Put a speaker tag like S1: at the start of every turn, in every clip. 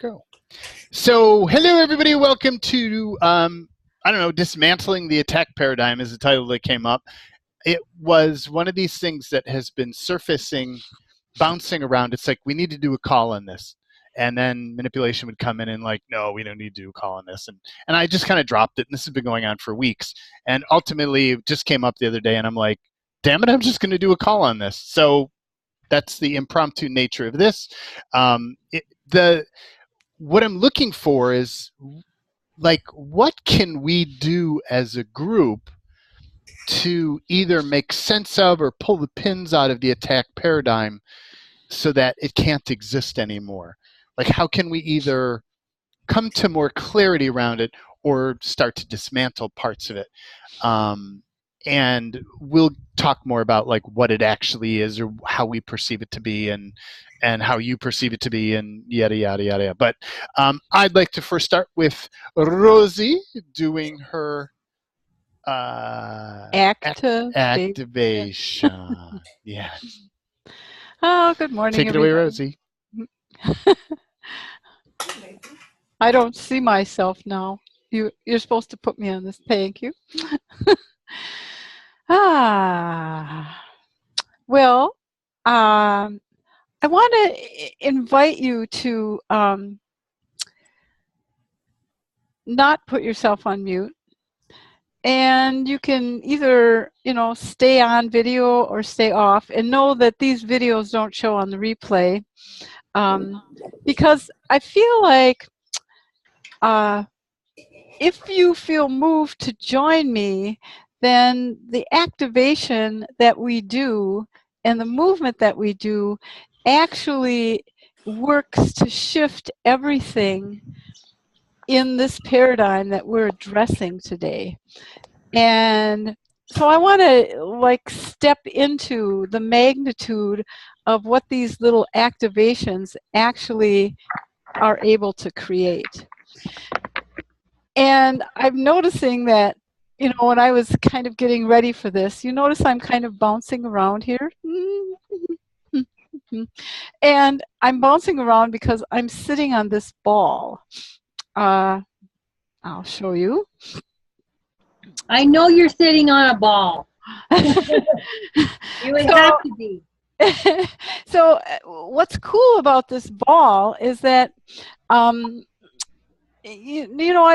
S1: Go. So, hello everybody. Welcome to I don't know, dismantling the attack paradigm is the title that came up. It was one of these things that has been surfacing, bouncing around. It's like we need to do a call on this, and then manipulation would come in and like, no, we don't need to do a call on this, and I just kind of dropped it. And this has been going on for weeks, and ultimately it just came up the other day, and I'm like, damn it, I'm just going to do a call on this. So that's the impromptu nature of this. What I'm looking for is, like, what can we do as a group to either make sense of or pull the pins out of the attack paradigm so that it can't exist anymore? Like, how can we either come to more clarity around it or start to dismantle parts of it? And we'll talk more about like what it actually is or how we perceive it to be and how you perceive it to be and yada, yada, yada, yada. But I'd like to first start with Rosie doing her activation. Yes.
S2: Oh, good morning,
S1: Take it away, Rosie.
S2: I don't see myself now. You're supposed to put me on this. Thank you. Well, I want to invite you to not put yourself on mute. And you can either, stay on video or stay off, and know that these videos don't show on the replay. Because I feel like if you feel moved to join me, then the activation that we do and the movement that we do actually works to shift everything in this paradigm that we're addressing today. And so I want to step into the magnitude of what these little activations actually are able to create. And I'm noticing that, when I was kind of getting ready for this, you notice I'm kind of bouncing around here. And I'm bouncing around because I'm sitting on this ball. I'll show you.
S3: I know you're sitting on a ball. You would have to be.
S2: So what's cool about this ball is that I'm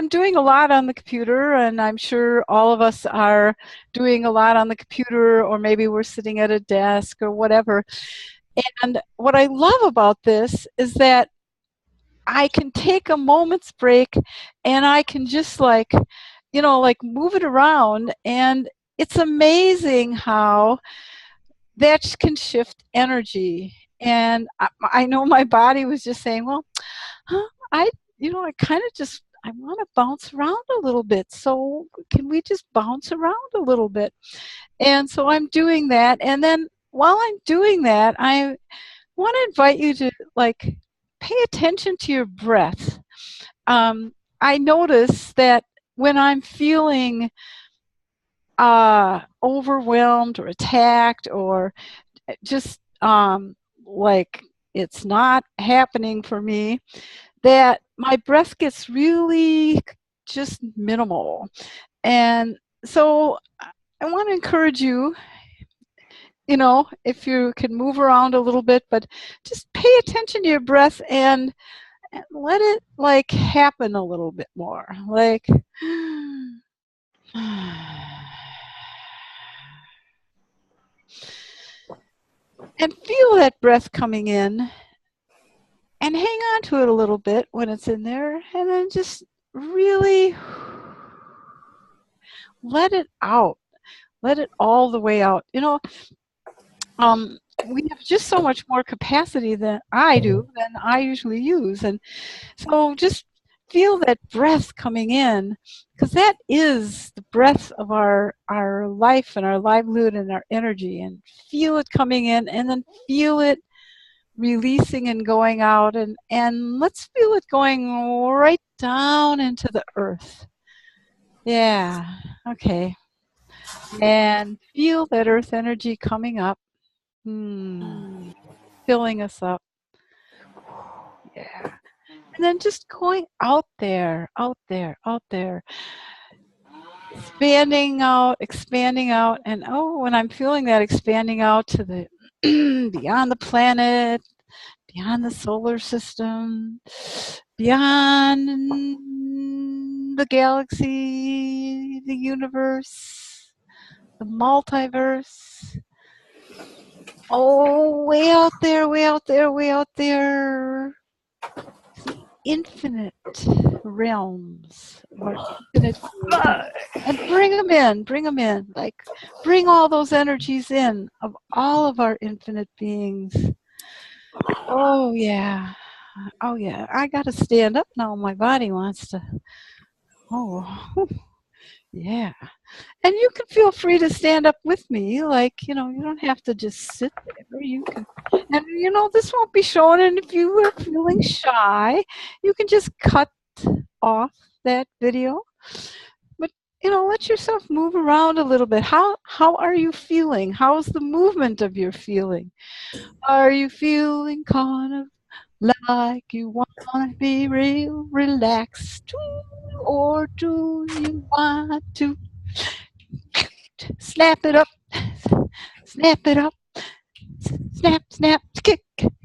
S2: doing a lot on the computer, and I'm sure all of us are doing a lot on the computer, or maybe we're sitting at a desk or whatever. And what I love about this is that I can take a moment's break and I can just move it around, and it's amazing how that can shift energy. And I know my body was just saying, well, I kind of just, I want to bounce around a little bit. So can we just bounce around a little bit? And so I'm doing that. And then while I'm doing that, I want to invite you to pay attention to your breath. I notice that when I'm feeling overwhelmed or attacked, or just like it's not happening for me, that my breath gets really just minimal. And so I want to encourage you, if you can move around a little bit, but just pay attention to your breath and let it happen a little bit more. And feel that breath coming in, and hang on to it a little bit when it's in there, and then just really let it out. Let it all the way out. We have just so much more capacity than I usually use. And so just feel that breath coming in, because that is the breath of our life and our livelihood and our energy. And feel it coming in, and then feel it releasing and going out. And let's feel it going right down into the earth. Yeah, okay. And feel that earth energy coming up, filling us up. Yeah. And then just going out there, out there, out there, expanding out. And oh, when I'm feeling that expanding out to the beyond the planet, beyond the solar system, beyond the galaxy, the universe, the multiverse. Oh, way out there, way out there, way out there. The infinite realms or infinite beings. And bring them in, bring them in. Like, bring all those energies in of all of our infinite beings. Oh, yeah. Oh, yeah. I got to stand up now. My body wants to. Oh, yeah. And you can feel free to stand up with me. Like, you don't have to just sit there. You can, and this won't be shown. And if you are feeling shy, you can just cut off that video. But, let yourself move around a little bit. How are you feeling? How's the movement of your feeling? Are you feeling kind of like you want to be real relaxed? Or do you want to snap it up, snap it up, snap, snap, kick,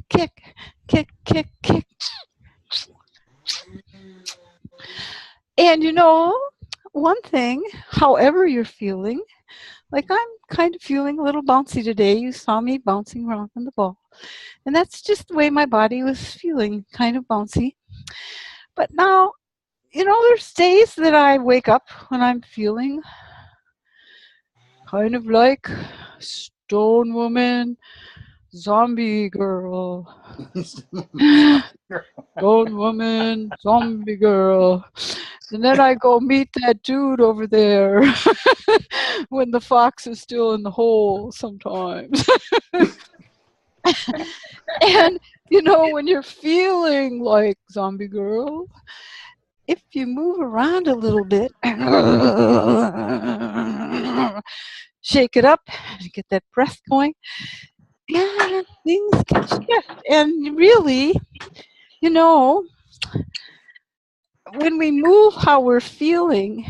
S2: kick, kick, kick, kick. And one thing, however you're feeling, like I'm kind of feeling a little bouncy today. You saw me bouncing around on the ball. And that's just the way my body was feeling, kind of bouncy. But now, there's days that I wake up when I'm feeling kind of like stone woman, zombie girl. Stone woman, zombie girl. And then I go meet that dude over there when the fox is still in the hole sometimes. And, when you're feeling like zombie girl, if you move around a little bit, shake it up, get that breath going, and things can shift. And really, when we move how we're feeling,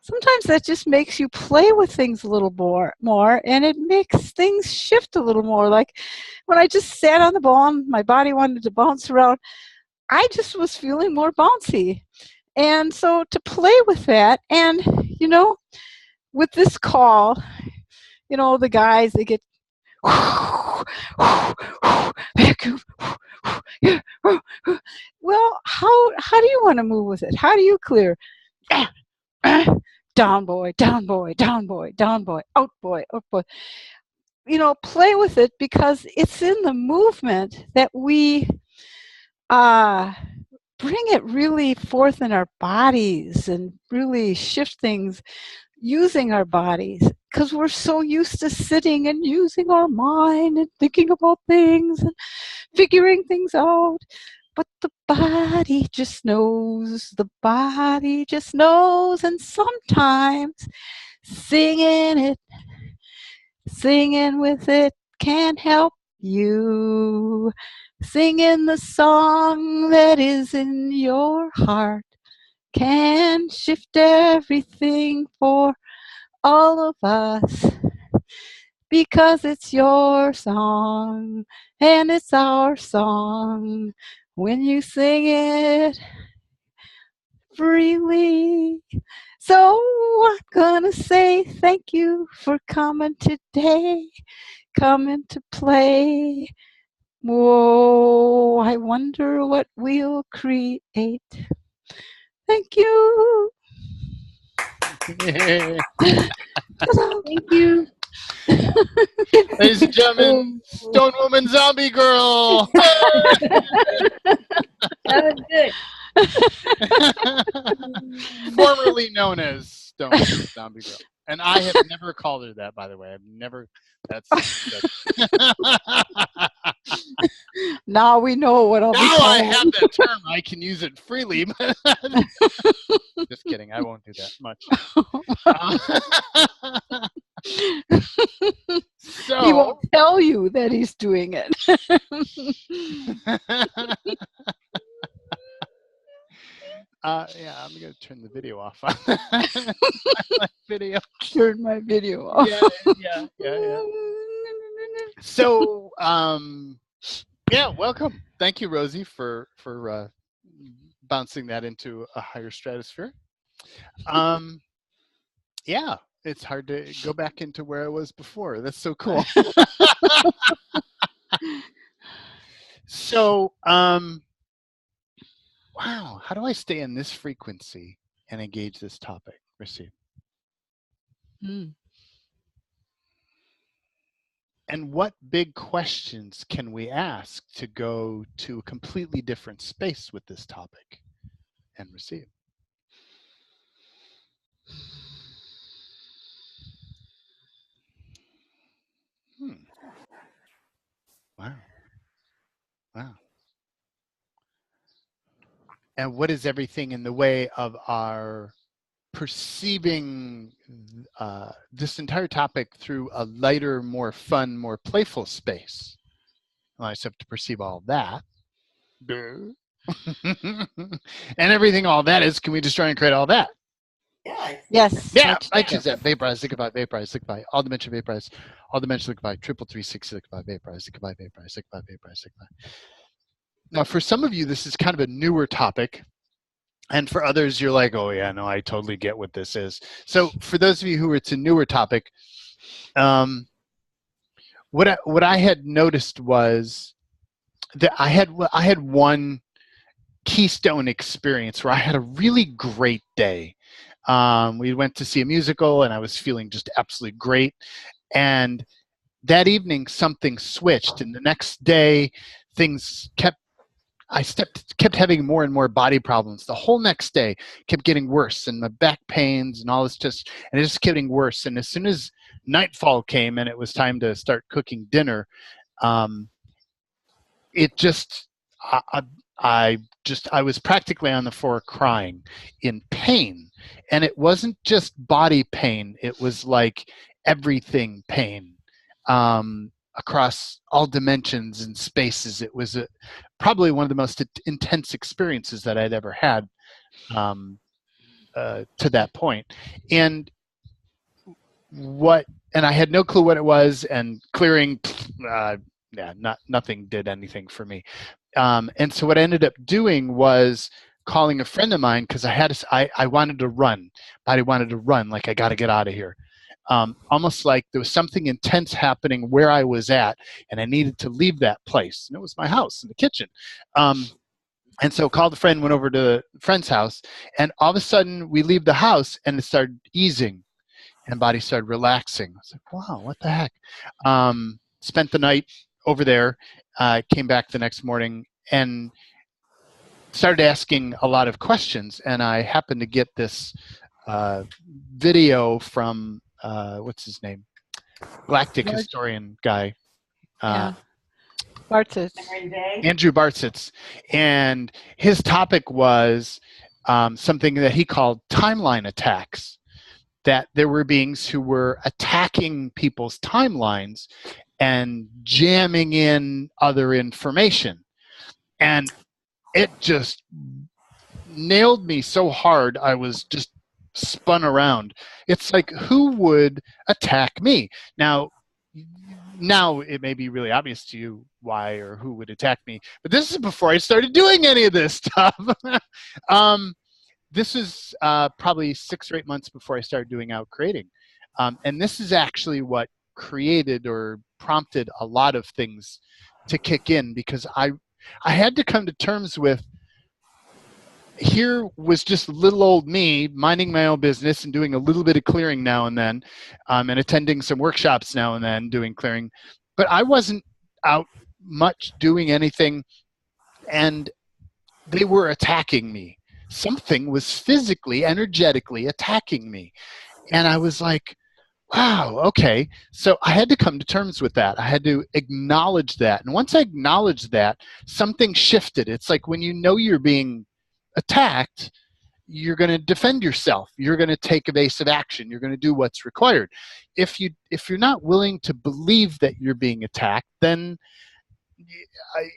S2: sometimes that just makes you play with things a little more, and it makes things shift a little more. Like when I just sat on the ball and my body wanted to bounce around, I just was feeling more bouncy. And so to play with that, and with this call, the guys, they get vacuum. Well, how do you want to move with it? How do you clear? Down boy, down boy, down boy, down boy, out boy, out boy. Play with it, because it's in the movement that we bring it really forth in our bodies and really shift things using our bodies, because we're so used to sitting and using our mind and thinking about things and figuring things out. But the body just knows, and sometimes singing with it can help you. Singing the song that is in your heart can shift everything for all of us, because it's your song and it's our song when you sing it freely. So I'm gonna say thank you for coming today, coming to play. Whoa, I wonder what we'll create. Thank you.
S3: Thank you.
S1: Ladies and gentlemen, Stone Woman Zombie Girl.
S3: That was good.
S1: Formerly known as Stone Woman Zombie Girl. And I have never called her that, by the way. I've never. That's.
S2: Now we know what I'll be
S1: Now
S2: called.
S1: I have that term. I can use it freely. Just kidding. I won't do that much. So
S2: he won't tell you that he's doing it.
S1: Yeah, I'm going to turn the video off on my video.
S2: Turn my video off.
S1: Yeah. So, yeah, welcome. Thank you, Rosie, for bouncing that into a higher stratosphere. Yeah, it's hard to go back into where I was before. That's so cool. So, wow, how do I stay in this frequency and engage this topic? Receive. And what big questions can we ask to go to a completely different space with this topic and receive? Wow. And what is everything in the way of our perceiving this entire topic through a lighter, more fun, more playful space? Well, I just have to perceive all that. And everything all that is, can we just try and create all that?
S2: Yes.
S1: Yeah, I choose that. Vaporize, liquefy, vaporize, liquefy. All dimension vaporize. All dimension liquefy. 33360 liquefy, vaporize, liquefy, vaporize, liquefy, vaporize, liquefy. Now, for some of you, this is kind of a newer topic. And for others, you're like, oh, yeah, no, I totally get what this is. So for those of you who it's a newer topic, what I had noticed was that I had one keystone experience where I had a really great day. We went to see a musical, and I was feeling just absolutely great. And that evening, something switched, and the next day, things kept having more and more body problems. The whole next day kept getting worse, and my back pains and all this and it just kept getting worse. And as soon as nightfall came and it was time to start cooking dinner, it just, I was practically on the floor crying in pain. And it wasn't just body pain. It was like everything pain. Across all dimensions and spaces. It was probably one of the most intense experiences that I'd ever had to that point. And I had no clue what it was, and clearing, nothing did anything for me. And so what I ended up doing was calling a friend of mine, because I wanted to run. Body wanted to run, like I got to get out of here. Almost like there was something intense happening where I was at, and I needed to leave that place. And it was my house in the kitchen. And so called a friend, went over to a friend's house, and all of a sudden we leave the house and it started easing and body started relaxing. I was like, wow, what the heck? Spent the night over there, came back the next morning and started asking a lot of questions. And I happened to get this video from what's his name? Galactic historian guy.
S2: Bartzitz.
S1: Andrew Bartzitz. And his topic was something that he called timeline attacks, that there were beings who were attacking people's timelines and jamming in other information. And it just nailed me so hard, I was just spun around. It's like, who would attack me? Now it may be really obvious to you why or who would attack me, but this is before I started doing any of this stuff. This is probably 6 or 8 months before I started doing Out Creating. And this is actually what created or prompted a lot of things to kick in, because I had to come to terms with, here was just little old me minding my own business and doing a little bit of clearing now and then, and attending some workshops now and then doing clearing. But I wasn't out much doing anything, and they were attacking me. Something was physically, energetically attacking me. And I was like, wow, okay. So I had to come to terms with that. I had to acknowledge that. And once I acknowledged that, something shifted. It's like when you know you're being attacked, you're going to defend yourself. You're going to take evasive action. You're going to do what's required. If you're not willing to believe that you're being attacked, then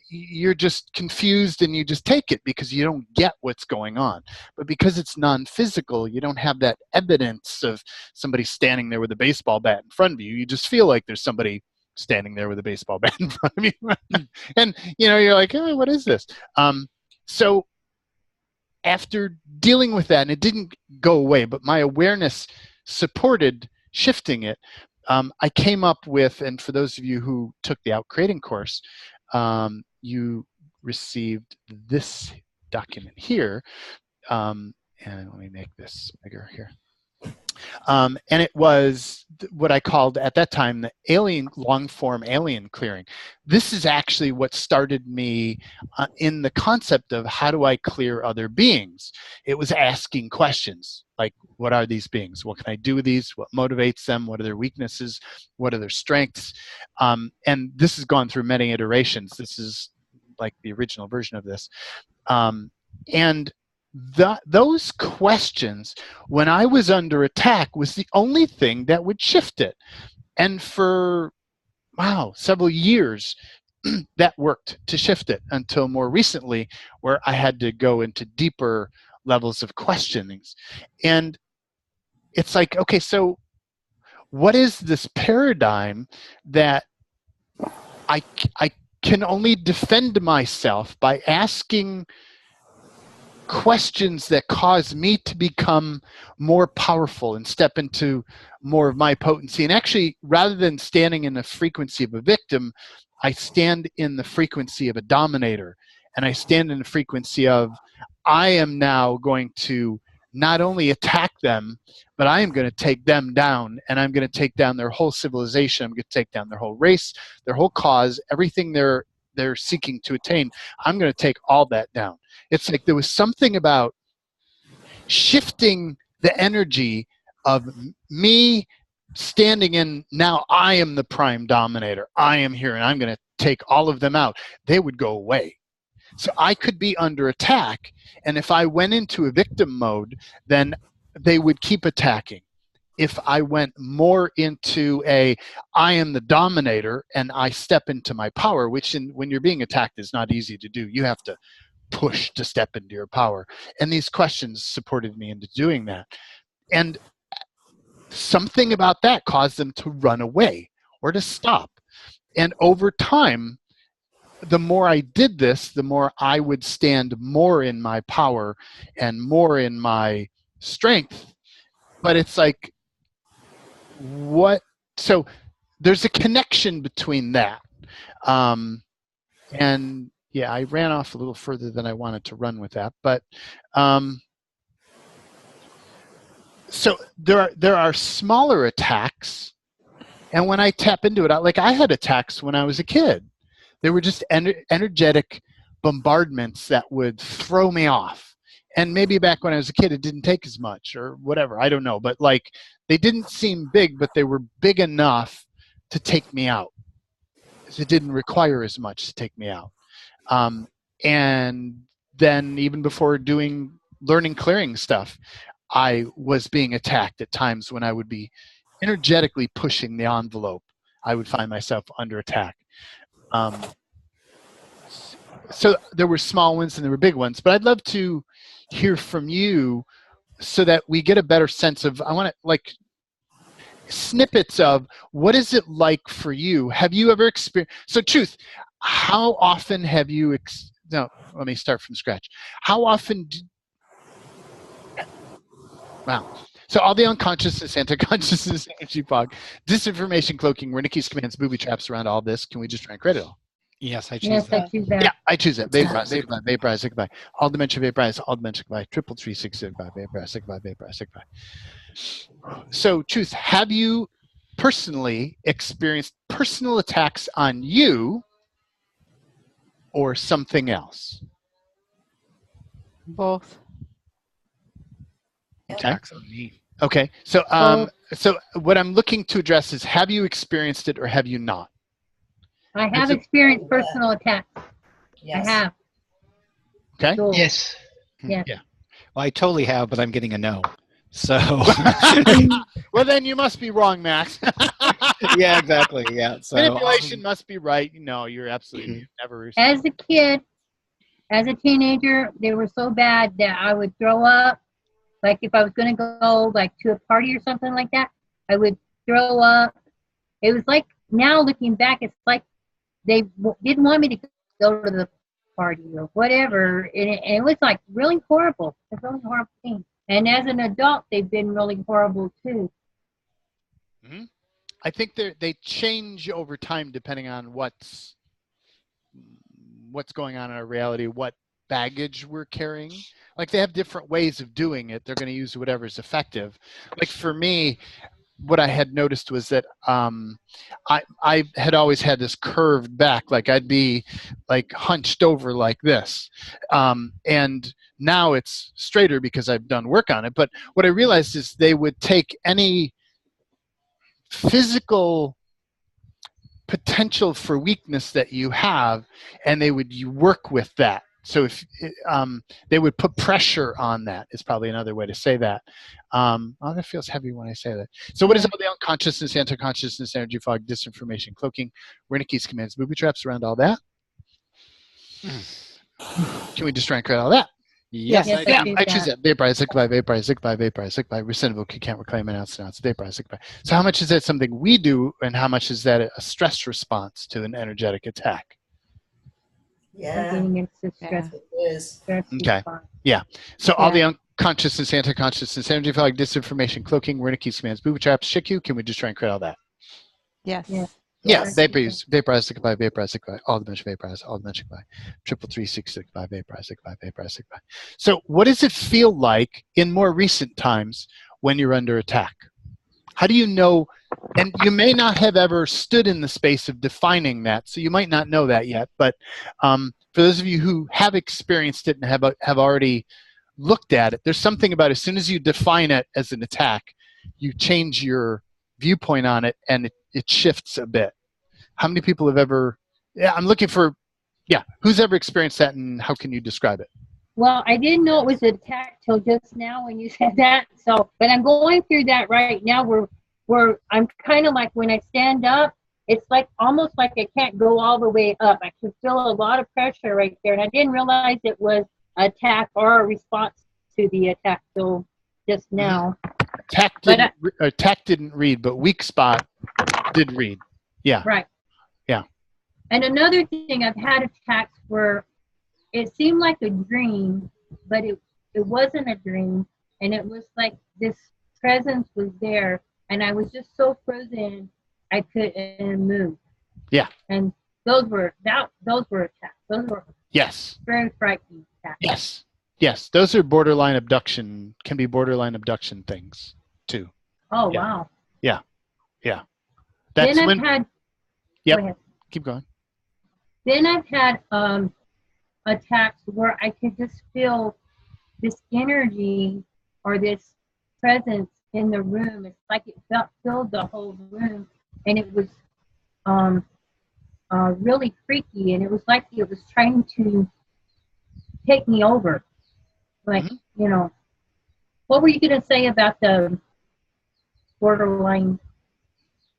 S1: you're just confused and you just take it because you don't get what's going on. But because it's non-physical, you don't have that evidence of somebody standing there with a baseball bat in front of you. You just feel like there's somebody standing there with a baseball bat in front of you. And, you're like, oh, what is this? So after dealing with that, and it didn't go away, but my awareness supported shifting it, I came up with, and for those of you who took the Out Creating course, you received this document here. And let me make this bigger here. And it was what I called at that time the long-form alien clearing. This is actually what started me in the concept of how do I clear other beings. It was asking questions like, what are these beings? What can I do with these? What motivates them? What are their weaknesses? What are their strengths? And this has gone through many iterations. This is like the original version of this. And those questions, when I was under attack, was the only thing that would shift it. And for, several years, that worked to shift it until more recently, where I had to go into deeper levels of questionings. And it's like, okay, so what is this paradigm that I can only defend myself by asking questions that cause me to become more powerful and step into more of my potency? And actually, rather than standing in the frequency of a victim, I stand in the frequency of a dominator. And I stand in the frequency of, I am now going to not only attack them, but I am going to take them down, and I'm going to take down their whole civilization. I'm going to take down their whole race, their whole cause, everything they're seeking to attain. I'm going to take all that down. It's like there was something about shifting the energy of me standing in, now I am the prime dominator. I am here and I'm going to take all of them out. They would go away. So I could be under attack, and if I went into a victim mode, then they would keep attacking. If I went more into I am the dominator and I step into my power, which when you're being attacked is not easy to do. You have to push to step into your power. And these questions supported me into doing that. And something about that caused them to run away or to stop. And over time, the more I did this, the more I would stand more in my power and more in my strength. But it's like, so there's a connection between that. And yeah, I ran off a little further than I wanted to run with that. But so there are smaller attacks. And when I tap into it, I had attacks when I was a kid. They were just energetic bombardments that would throw me off. And maybe back when I was a kid, it didn't take as much or whatever. I don't know. But they didn't seem big, but they were big enough to take me out. It didn't require as much to take me out. And then even before learning clearing stuff, I was being attacked at times when I would be energetically pushing the envelope. I would find myself under attack. So there were small ones and there were big ones, but I'd love to hear from you so that we get a better sense of, I want to snippets of what is it like for you? Have you ever experienced, so truth, how often have you, no, let me start from scratch. How often, So all the unconsciousness, anti-consciousness, energy fog, disinformation cloaking, Wernicke's commands, booby traps around all this. Can we just try and credit all?
S4: Yes, I choose that.
S3: I choose that.
S1: Yeah, I choose it. Vaporize, say goodbye, vaporize, say goodbye. All dimension vaporize, all dimension goodbye. 333 say goodbye, vaporize, say goodbye, vaporize, say goodbye. So, Truth, have you personally experienced personal attacks on you or something else?
S2: Both.
S1: Okay.
S4: Attacks on me.
S1: Okay. So, so what I'm looking to address is, have you experienced it or have you not?
S3: I have experienced personal attacks.
S5: Yes.
S3: I have.
S1: Okay.
S3: So,
S5: Yes.
S3: yes.
S1: Yeah.
S4: Well, I totally have, but I'm getting a no. So
S1: Well, then you must be wrong, Max.
S4: yeah, exactly. Yeah. So
S1: Manipulation must be right. No, you're absolutely never.
S3: As a kid, as a teenager, they were so bad that I would throw up. Like if I was going to go like to a party or something like that, I would throw up. It was like, now looking back, it's like they didn't want me to go to the party or whatever. And it was like really horrible. It's a really horrible thing. And as an adult, they've been really horrible too.
S1: Mm-hmm. I think they change over time depending on what's going on in our reality, what baggage we're carrying. Like they have different ways of doing it. They're going to use whatever's effective. Like for me, what I had noticed was that I had always had this curved back, like I'd be like hunched over like this, and now it's straighter because I've done work on it. But what I realized is they would take any physical potential for weakness that you have, and they would work with that. So if they would put pressure on that is probably another way to say that. Oh, that feels heavy when I say that. So what is all the unconsciousness, anti-consciousness, energy fog, disinformation, cloaking, Wernicke's commands, booby traps around all that? Can we just try and create all that?
S4: yes,
S3: Yes,
S1: I choose that. Vaporize, liquefy, vaporize, liquefy, vaporize, liquefy. Rescindable, you can't reclaim, announce, vaporize, liquefy. So how much is that something we do, and how much is that a stress response to an energetic attack?
S5: Yeah,
S3: Stress.
S5: it is.
S1: Okay. Yeah. So all the unconsciousness, anti-consciousness, energy fog, disinformation, cloaking, Wernicke's commands, booby traps, shikyu. Can we just try and create all that?
S2: Yes.
S3: Yeah.
S1: Yeah,
S5: Yes.
S1: vaporize, liquefy, vaporize, liquefy, all dimension vaporize, all dimension liquefy, 333 liquefy, vaporize, liquefy, vaporize, liquefy. So what does it feel like in more recent times when you're under attack? How do you know? And you may not have ever stood in the space of defining that, so you might not know that yet. But for those of you who have experienced it and have already looked at it, there's something about as soon as you define it as an attack, you change your viewpoint on it, and it shifts a bit. How many people have ever? Yeah, I'm looking for. Yeah, who's ever experienced that, and how can you describe it?
S3: Well, I didn't know it was an attack till just now when you said that. So, but I'm going through that right now where I'm kind of like when I stand up, it's like almost like I can't go all the way up. I can feel a lot of pressure right there. And I didn't realize it was an attack or a response to the attack till just now.
S1: Attack didn't read, but weak spot did read. Yeah.
S3: Right.
S1: Yeah.
S3: And another thing, I've had attacks where it seemed like a dream, but it wasn't a dream. And it was like this presence was there. And I was just so frozen, I couldn't move.
S1: Yeah.
S3: And those were attacks. Those were
S1: Yes.
S3: very frightening attacks.
S1: Yes. Those are borderline abduction. Can be borderline abduction things too.
S3: Oh,
S1: Yeah.
S3: wow.
S1: Yeah. That's
S3: then
S1: when.
S3: I've had.
S1: Yep.
S3: Go ahead.
S1: Keep going.
S3: Then I've had attacks where I could just feel this energy or this presence in the room. It's like it filled the whole room, and it was really freaky, and it was like it was trying to take me over. Like, you know, what were you going to say about the borderline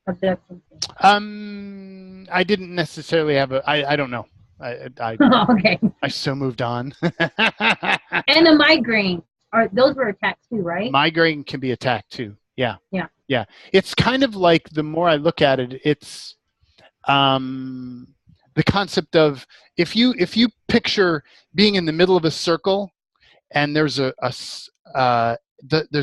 S3: abduction thing?
S1: I didn't necessarily have I don't know. I
S3: Okay.
S1: I so moved on.
S3: And the migraine. Those were attacks too, right?
S1: Migraine can be attacked too. Yeah.
S3: Yeah.
S1: Yeah. It's kind of like, the more I look at it, it's the concept of if you picture being in the middle of a circle, and there's there's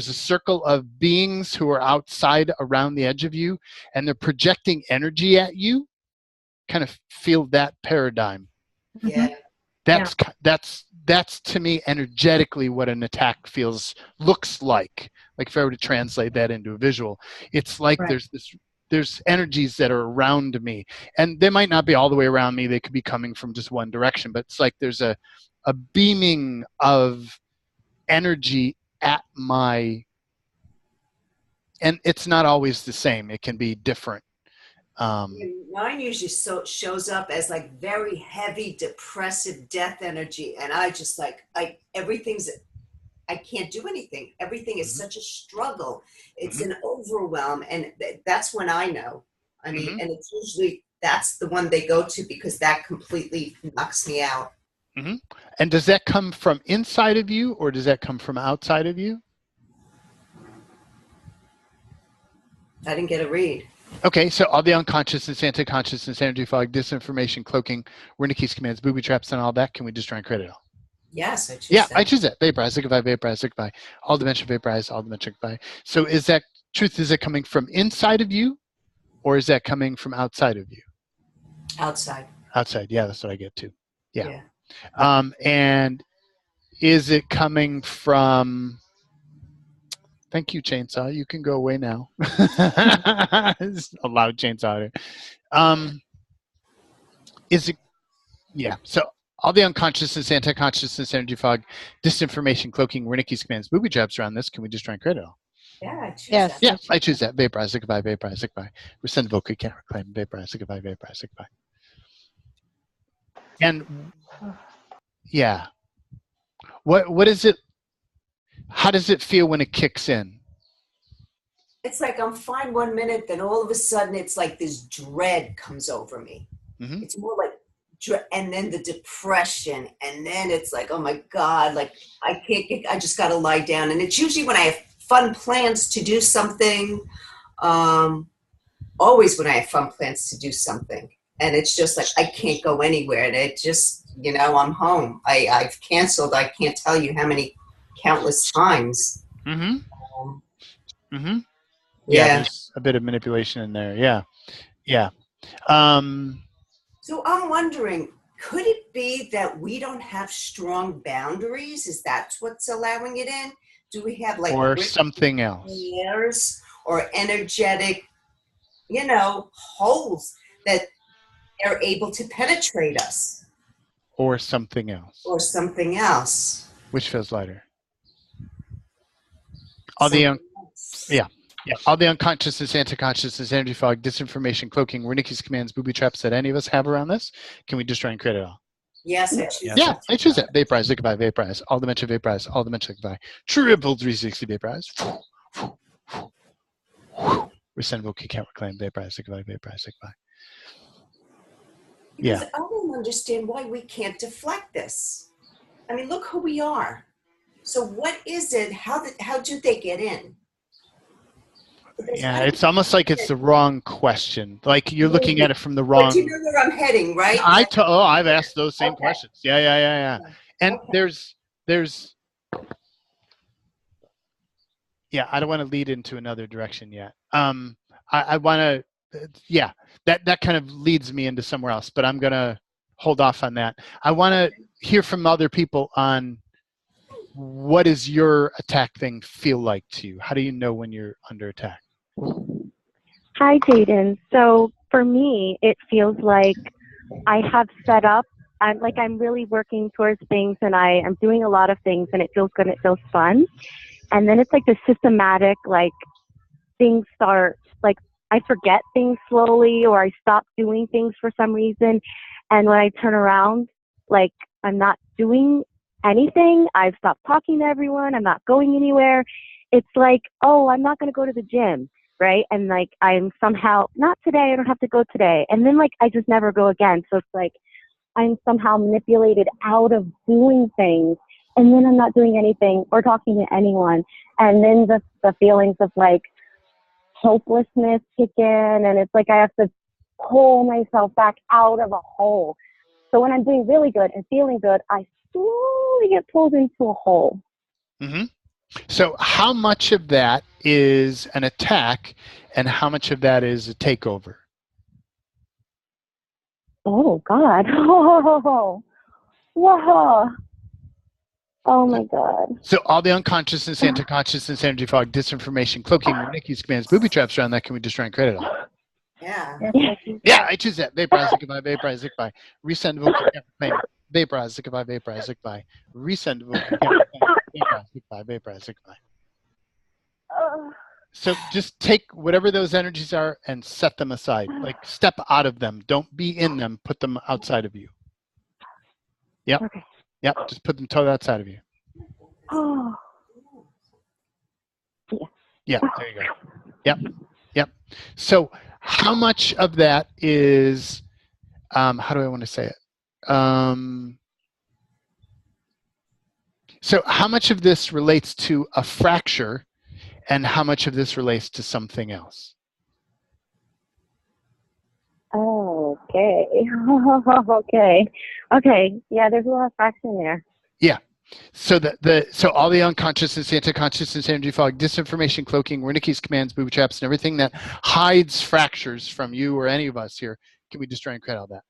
S1: a circle of beings who are outside around the edge of you, and they're projecting energy at you. Kind of feel that paradigm.
S5: Yeah.
S1: That's to me energetically what an attack looks like. Like if I were to translate that into a visual, it's like there's energies that are around me, and they might not be all the way around me. They could be coming from just one direction, but it's like there's a beaming of energy at my, and it's not always the same. It can be different.
S5: Mine usually shows up as like very heavy, depressive death energy, and I just like everything's I can't do anything. Everything is such a struggle. It's
S1: Mhm.
S5: an overwhelm. And that's when I know. I mean,
S1: Mhm.
S5: and it's usually, that's the one they go to because that completely knocks me out.
S1: Mhm. And does that come from inside of you or does that come from outside of you?
S5: I didn't get a read.
S1: Okay, so all the unconsciousness, anti-consciousness, energy fog, disinformation, cloaking, Wernicke's commands, booby traps, and all that, can we destroy and create it all?
S5: Yes, I choose
S1: Yeah,
S5: that.
S1: I choose that. Vaporize, liquefy, vaporize, liquefy. All dimension vaporize, all dimension liquefy. So is that truth, is it coming from inside of you or is that coming from outside of you?
S5: Outside.
S1: Outside, yeah, that's what I get too. Yeah.
S5: Yeah.
S1: And is it coming from, thank you, chainsaw, you can go away now. It's a loud chainsaw. Is it, yeah, so all the unconsciousness, anti-consciousness, energy fog, disinformation, cloaking, Wernicke's commands, booby traps around this, can we destroy and create it all?
S5: Yeah, I choose
S2: Yes.
S5: that.
S1: Yeah, I choose that. Vaporize, liquefy, vaporize, liquefy. Rescind, vote, can't reclaim. Vaporize, liquefy, vaporize, liquefy. And yeah, what is it? How does it feel when it kicks in?
S5: It's like I'm fine 1 minute, then all of a sudden it's like this dread comes over me.
S1: Mm-hmm.
S5: It's more like and then the depression, and then it's like, oh my God, like I can't get, I just got to lie down. And it's usually when I have fun plans to do something, always when I have fun plans to do something, and it's just like I can't go anywhere, and it just, I'm home. I've canceled, I can't tell you how many countless times.
S1: Mm-hmm.
S5: Um,
S1: Mm-hmm. Yeah,
S5: yeah.
S1: there's a bit of manipulation in there. Yeah. Yeah. Um,
S5: So I'm wondering, could it be that we don't have strong boundaries? Is that what's allowing it in? Do we have like
S1: or something else.
S5: layers or energetic, holes that are able to penetrate us,
S1: Or something else.
S5: or something else?
S1: Which feels lighter? All the
S5: Something else.
S1: yeah. Yeah, all the unconsciousness, anti-consciousness, energy fog, disinformation, cloaking, Wernicke's commands, booby traps that any of us have around this, can we destroy and create it all?
S5: Yes, I choose
S1: Yeah,
S5: that.
S1: I choose that. Vaporize, liquefy, vaporize. All dimension vaporize, all dimension liquefy. Triple 360 vaporize. Rescind, vote, can't reclaim, vaporize, liquefy, vaporize, liquefy.
S5: Because
S1: Yeah.
S5: I don't understand why we can't deflect this. I mean, look who we are. So what is it? How do they get in?
S1: Yeah, it's almost like it's the wrong question. Like you're looking at it from the
S5: But
S1: wrong.
S5: you know where I'm heading, right?
S1: I've asked those same
S5: Okay.
S1: questions. Yeah. And
S5: Okay.
S1: there's yeah, I don't want to lead into another direction yet. I want to, yeah, that kind of leads me into somewhere else, but I'm gonna hold off on that. I want to hear from other people on what does your attack thing feel like to you? How do you know when you're under attack?
S6: Hi, Jaden. So for me, it feels like I have set up. I'm really working towards things, and I am doing a lot of things, and it feels good. It feels fun, and then it's like the systematic, like things start. Like I forget things slowly, or I stop doing things for some reason, and when I turn around, like I'm not doing anything. I've stopped talking to everyone. I'm not going anywhere. It's like, oh, I'm not going to go to the gym. Right. And like, I'm somehow not today. I don't have to go today. And then like, I just never go again. So it's like, I'm somehow manipulated out of doing things. And then I'm not doing anything or talking to anyone. And then the feelings of like hopelessness kick in. And it's like, I have to pull myself back out of a hole. So when I'm doing really good and feeling good, I slowly get pulled into a hole.
S1: Mm-hmm. So how much of that is an attack and how much of that is a takeover?
S6: Oh, God. Oh, whoa. Oh, my God.
S1: So all the unconsciousness, anti-consciousness, energy fog, disinformation, cloaking, Wernicke's commands, booby traps around that, can we destroy and create it all?
S5: Yeah.
S1: Yeah, I choose that. Vaporize, liquefy, vaporize, liquefy. Resend, vote, reclaim. Vaporize, liquefy, vaporize, liquefy. Resend, vote, vaporize, liquefy, vaporize, liquefy. So just take whatever those energies are and set them aside. Like step out of them. Don't be in them. Put them outside of you. Yep.
S6: Okay.
S1: Yep. Just put them totally outside of you.
S6: Oh.
S1: Yeah, there you go. Yep, yep. So how much of that is, how do I want to say it? So how much of this relates to a fracture and how much of this relates to something else?
S6: Okay. Okay. Yeah, there's a lot of fraction there.
S1: Yeah. So so all the unconsciousness, anti-consciousness, energy fog, disinformation, cloaking, Wernicke's commands, booby traps, and everything that hides fractures from you or any of us here, can we destroy and create all that?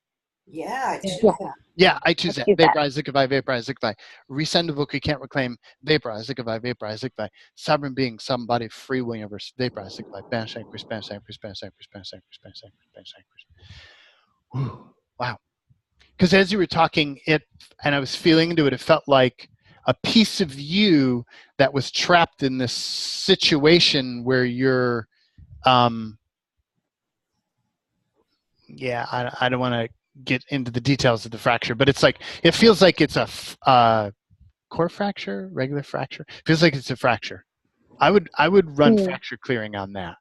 S5: Yeah, I choose
S6: Yeah.
S5: that.
S1: Yeah, I choose that.
S6: Let's do that.
S1: Vaporize, liquefy, vaporize, liquefy. Resend a book you can't reclaim. Vaporize, liquefy, vaporize, liquefy. Sovereign being, somebody, free will universe. Vaporize, liquefy. Banish, anchors, banish, anchors, banish, anchors, banish, anchors, banish, anchors, banish, anchors. Wow. Because as you were talking, and I was feeling into it, it felt like a piece of you that was trapped in this situation where you're, yeah, I don't want to get into the details of the fracture, but it's like, it feels like it's a core fracture, regular fracture. Feels like it's a fracture. I would run fracture clearing on that.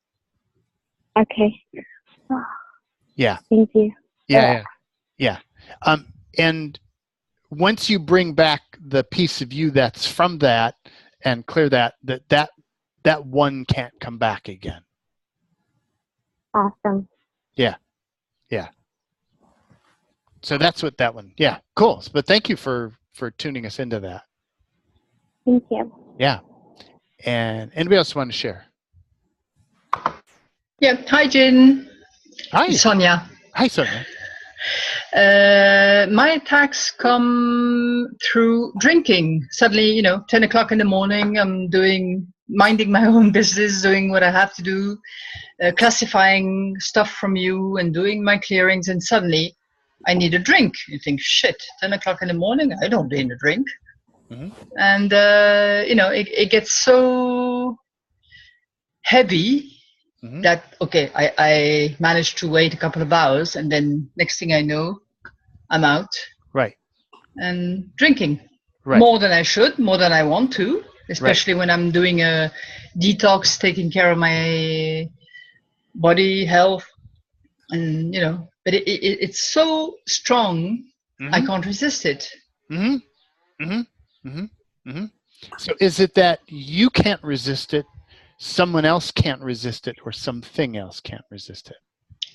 S6: Okay.
S1: Yeah.
S6: Thank you.
S1: Yeah. And once you bring back the piece of you that's from that and clear that one can't come back again.
S6: Awesome.
S1: Yeah. So that's what that one. Yeah. Cool. But thank you for tuning us into that.
S6: Thank you.
S1: Yeah. And anybody else want to share?
S7: Yeah. Hi, Jen.
S1: Hi.
S7: It's Sonia.
S1: Hi, Sonia.
S7: My attacks come through drinking. Suddenly, 10 o'clock in the morning, I'm minding my own business, doing what I have to do, classifying stuff from you and doing my clearings, and suddenly I need a drink. You think, shit, 10 o'clock in the morning, I don't need a drink. Mm-hmm. And, it gets so heavy. Mm-hmm. That, okay, I managed to wait a couple of hours, and then next thing I know, I'm out.
S1: Right.
S7: And drinking.
S1: Right.
S7: More than I should, more than I want to, especially when I'm doing a detox, taking care of my body health. And, but it's so strong, mm-hmm. I can't resist it. Mm-hmm.
S1: Mm-hmm. Mm-hmm. Mm-hmm. So is it that you can't resist it, someone else can't resist it, or something else can't resist it?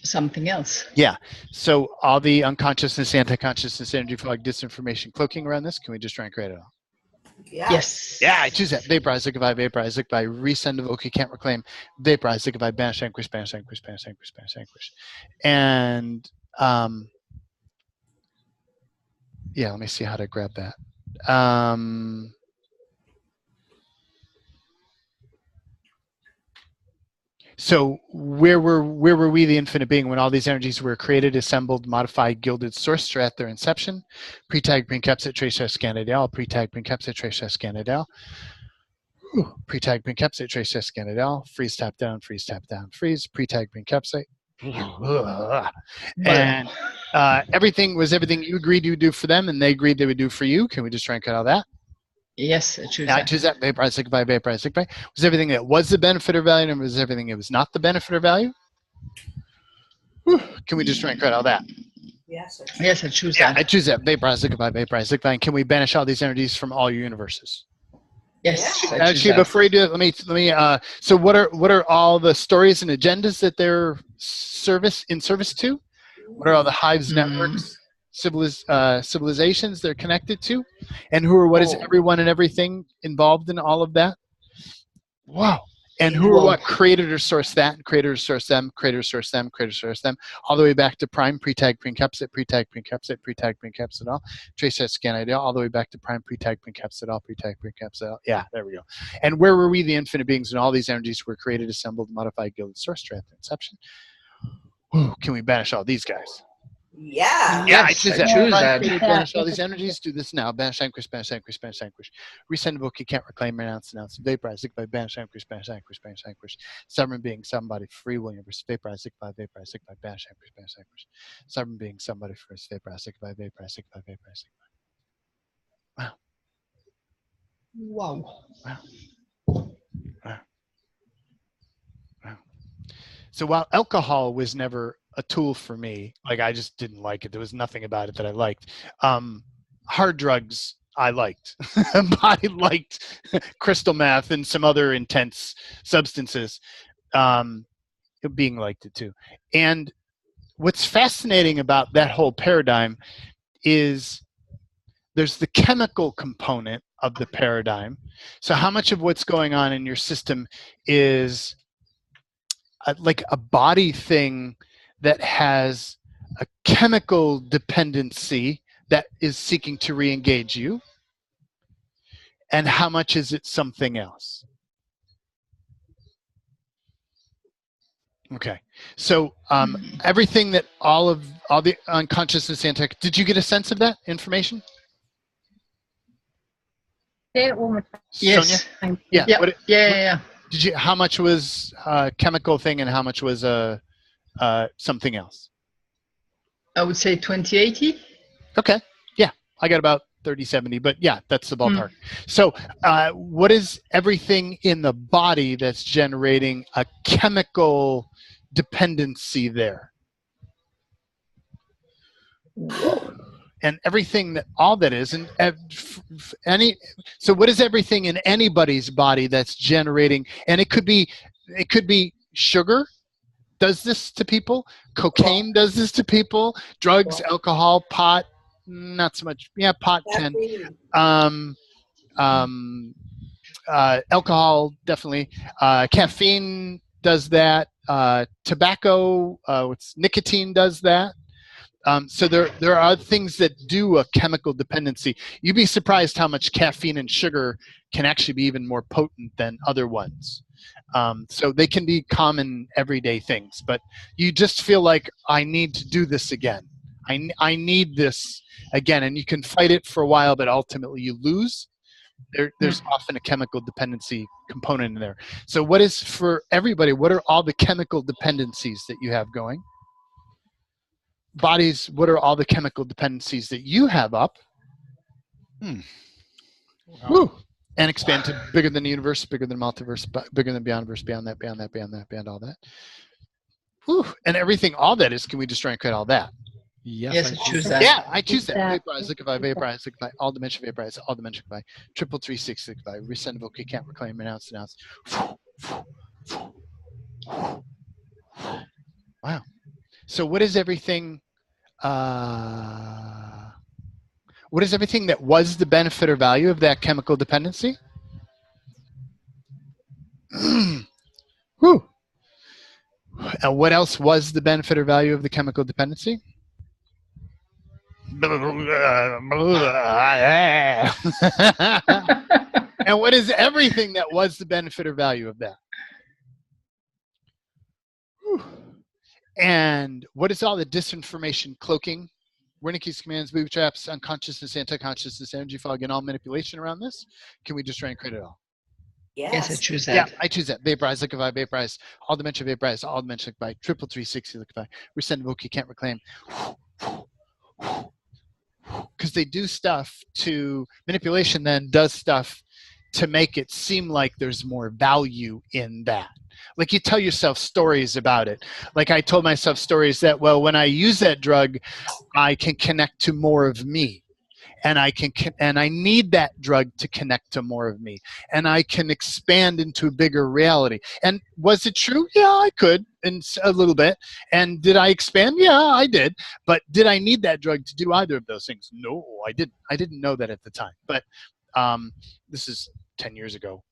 S7: Something else.
S1: Yeah. So all the unconsciousness, anti-consciousness, energy fog, disinformation, cloaking around this, can we just try and create it all?
S7: Yes.
S1: Yeah, I choose that. Vaporize, liquefy, vaporize, liquefy, resend, evoke, you can't reclaim. Vaporize, liquefy, banish, anguish, banish, anguish, banish, anguish, banish, anguish. And yeah, let me see how to grab that. So where were we, the infinite being, when all these energies were created, assembled, modified, gilded, sourced at their inception? Pre-tag, pre-encapsulate, trace, scannadel, pre-tag, pre-encapsulate, trace, scannadel. Pre-tag, pre-encapsulate, trace, scannadel, freeze, tap down, freeze, pre-tag, pre-encapsulate. And everything was everything you agreed you would do for them, and they agreed they would do for you. Can we just try and cut all that?
S7: Yes, I choose
S1: that.
S7: I
S1: choose that. Vaporize, liquefy, vaporize, liquefy. Was everything that was the benefit or value, and was everything that was not the benefit or value? Can we just try and cut all that?
S5: Yes,
S7: I choose that.
S1: I choose that. Vaporize, liquefy, vaporize, liquefy. And can we banish all these energies from all your universes?
S7: Yes.
S5: Yeah.
S1: Actually, before you do it, let me. So, what are all the stories and agendas that they're in service to? What are all the hives, networks, civilizations they're connected to, and what is everyone and everything involved in all of that? Wow. And who or what created or sourced that, and created or sourced them, created or sourced them, created or sourced them, all the way back to prime, pre-tag, pre-encapsulate, pre-tag, pre-encapsulate, pre-tag, pre-encapsulate, all, trace that scan idea, all the way back to prime, pre-tag, pre-encapsulate, all, pre-tag, pre-encapsulate, all. Yeah, there we go. And where were we, the infinite beings, and all these energies were created, assembled, modified, gilded, sourced at their inception? Ooh, can we banish all these guys?
S5: Yeah.
S1: Yeah, I choose that. Banish all
S3: Yeah.
S1: these energies. Do this now. Banish, anguish, banish, anguish, banish, anguish. Resend a book you can't reclaim, renounce, vaporize, liquefy, banish, anguish, banish, anguish, banish, anguish. Sovereign being, somebody, free will universe. Vaporize, liquefy, vaporize, liquefy, banish, anguish, banish, anguish. Sovereign being, somebody, first. Vaporize, liquefy, vaporize, liquefy, vaporize, liquefy. Wow.
S7: Wow.
S1: Wow. Wow. So while alcohol was never a tool for me, like I just didn't like it. There was nothing about it that I liked. Hard drugs I liked. Body liked crystal meth and some other intense substances. Being liked it too. And what's fascinating about that whole paradigm is there's the chemical component of the paradigm. So how much of what's going on in your system is like a body thing that has a chemical dependency that is seeking to re-engage you, and how much is it something else? Okay, so everything that all the unconsciousness anti, did you get a sense of that information?
S3: Say it one more
S7: Yes.
S3: time.
S1: Yeah.
S7: Yeah.
S1: Did you? How much was a chemical thing, and how much was a something else?
S7: I would say 20/80.
S1: Okay. Yeah, I got about 30/70, but yeah, that's the ballpark. So what is everything in the body that's generating a chemical dependency there? And everything that all that is, and so what is everything in anybody's body that's generating? And it could be sugar does this to people, cocaine does this to people, drugs, alcohol, pot, not so much. Yeah, pot can. Alcohol definitely. Caffeine does that. Tobacco, nicotine does that. So there are things that do a chemical dependency. You'd be surprised how much caffeine and sugar can actually be even more potent than other ones. So they can be common everyday things, but you just feel like, I need to do this again. I need this again, and you can fight it for a while, but ultimately you lose. There's often a chemical dependency component in there. So what is, for everybody, what are all the chemical dependencies that you have going? Bodies, what are all the chemical dependencies that you have up? Woo. And expand to bigger than the universe, bigger than multiverse, bigger than beyond that, beyond all that. Woo. And everything, all that is, can we destroy and create all that?
S7: Yes, I choose that.
S1: Yeah, I choose that. Vaporize, liquefy, vaporize, liquefy, all dimension vaporize, all dimension liquefy, 333 liquefy, resend, evoke, can't reclaim, renounce. Wow. So what is everything? What is everything that was the benefit or value of that chemical dependency? Whew. And what else was the benefit or value of the chemical dependency? And what is everything that was the benefit or value of that? Whew. And what is all the disinformation, cloaking, Wernicke's commands, booby traps, unconsciousness, anti-consciousness, energy fog, and all manipulation around this? Can we destroy and create it all?
S7: Yes, I choose that.
S1: Yeah, I choose that. Vaporize, liquefy, vaporize, all dimension vaporize, all dimension liquefy, 333 liquefy, resend, evoke, can't reclaim. Because they do stuff to, manipulation then does stuff to make it seem like there's more value in that. Like you tell yourself stories about it. Like I told myself stories that, well, when I use that drug, I can connect to more of me. And I need that drug to connect to more of me. And I can expand into a bigger reality. And was it true? Yeah, I could, in a little bit. And did I expand? Yeah, I did. But did I need that drug to do either of those things? No, I didn't. I didn't know that at the time. But this is 10 years ago,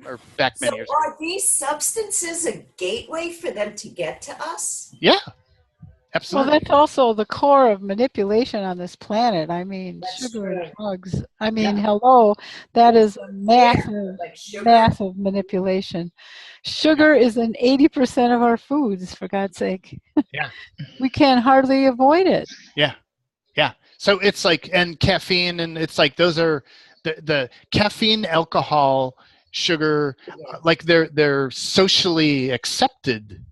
S1: or back many years ago.
S5: Are these substances a gateway for them to get to us?
S1: Yeah. Absolutely.
S2: Well, that's also the core of manipulation on this planet. I mean,
S5: That's
S2: sugar
S5: true.
S2: and drugs. I mean, hello, that is a massive,
S5: Like sugar.
S2: massive manipulation. Sugar is in 80% of our foods, for God's sake.
S1: Yeah.
S2: We can hardly avoid it.
S1: Yeah. Yeah. So it's like, and caffeine, and it's like, those are the caffeine, alcohol, sugar, like they're socially accepted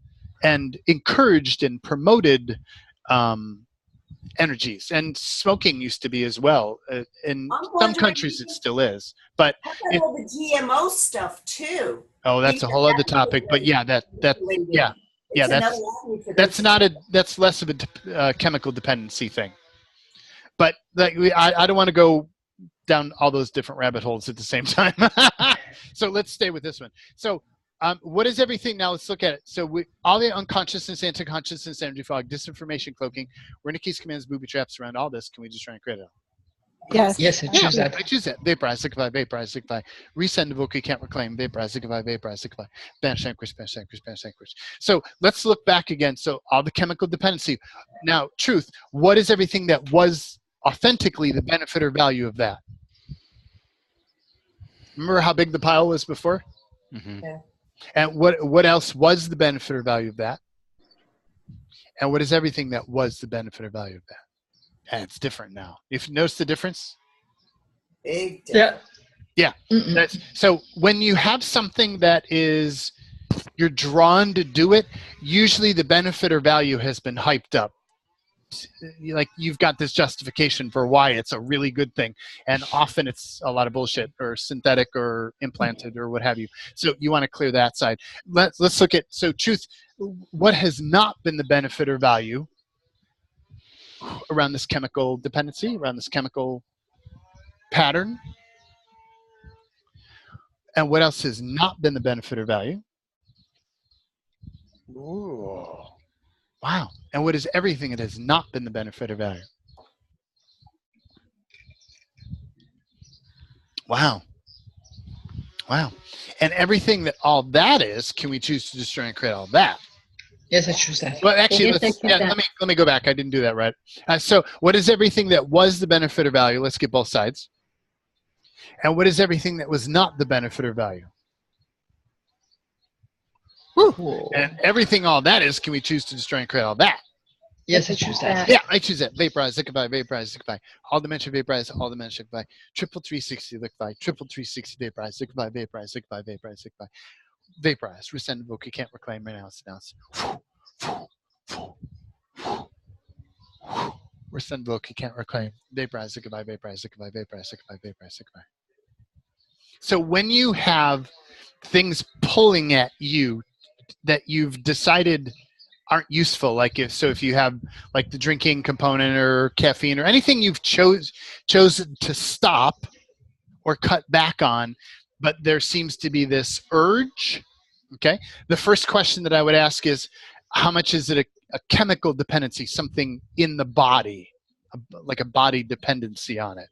S1: and encouraged and promoted energies. And smoking used to be as well. In some countries it still is. But
S5: How about all the GMO stuff too?
S1: oh, that's a whole other topic. But yeah, that yeah. Yeah,
S5: It's another avenue for
S1: that's
S5: those-
S1: not a that's less of a chemical dependency thing. But like I don't want to go down all those different rabbit holes at the same time. So let's stay with this one. So what is everything now? Let's look at it. So all the unconsciousness, anti-consciousness, energy fog, disinformation cloaking, Wernicke's commands, booby traps around all this. Can we just try and create it?
S2: Yes.
S7: Yes, I choose that.
S1: I choose that. Vaporize, liquefy, vaporize, liquefy. Resend the book you can't reclaim. Vaporize, liquefy, vaporize, liquefy. Banish, anchors, banish, anchors, banish, anchors. So let's look back again. So all the chemical dependency. Now, truth, what is everything that was authentically the benefit or value of that? Remember how big the pile was before?
S4: Mm-hmm.
S5: Yeah.
S1: And what else was the benefit or value of that? And what is everything that was the benefit or value of that? And it's different now. If you notice the difference?
S5: Big
S7: Yeah.
S1: Yeah.
S7: Mm-mm.
S1: So when you have something that is, you're drawn to do it, usually the benefit or value has been hyped up. Like you've got this justification for why it's a really good thing. And often it's a lot of bullshit or synthetic or implanted or what have you. So you want to clear that side. Let's look at, so truth, what has not been the benefit or value around this chemical dependency, around this chemical pattern? And what else has not been the benefit or value? Ooh. Wow. And what is everything that has not been the benefit or value? Wow. Wow. And everything that all that is, can we choose to destroy and create all that?
S7: Yes, I choose that.
S1: Well, actually,
S3: Yes, I choose that.
S1: let me go back. I didn't do that right. So what is everything that was the benefit or value? Let's get both sides. And what is everything that was not the benefit or value?
S7: Whoa.
S1: And everything all that is, can we choose to destroy and create all that?
S7: Yes, I choose that.
S1: Yeah, I choose that. Vaporize, liquefy, vaporize, liquefy. All dimension vaporize, all dimension liquefy. Triple 360 liquefy. Triple 360 vaporize, liquefy, vaporize, liquefy, vaporize, liquefy. Vaporize. Resend the book you can't reclaim, renounce, announce. Resend the book you can't reclaim. Vaporize, liquefy, vaporize, liquefy, vaporize, liquefy, vaporize, liquefy. So when you have things pulling at you that you've decided aren't useful, like if you have like the drinking component or caffeine or anything you've chosen to stop or cut back on, but there seems to be this urge, okay? The first question that I would ask is, how much is it a chemical dependency, something in the body, like a body dependency on it?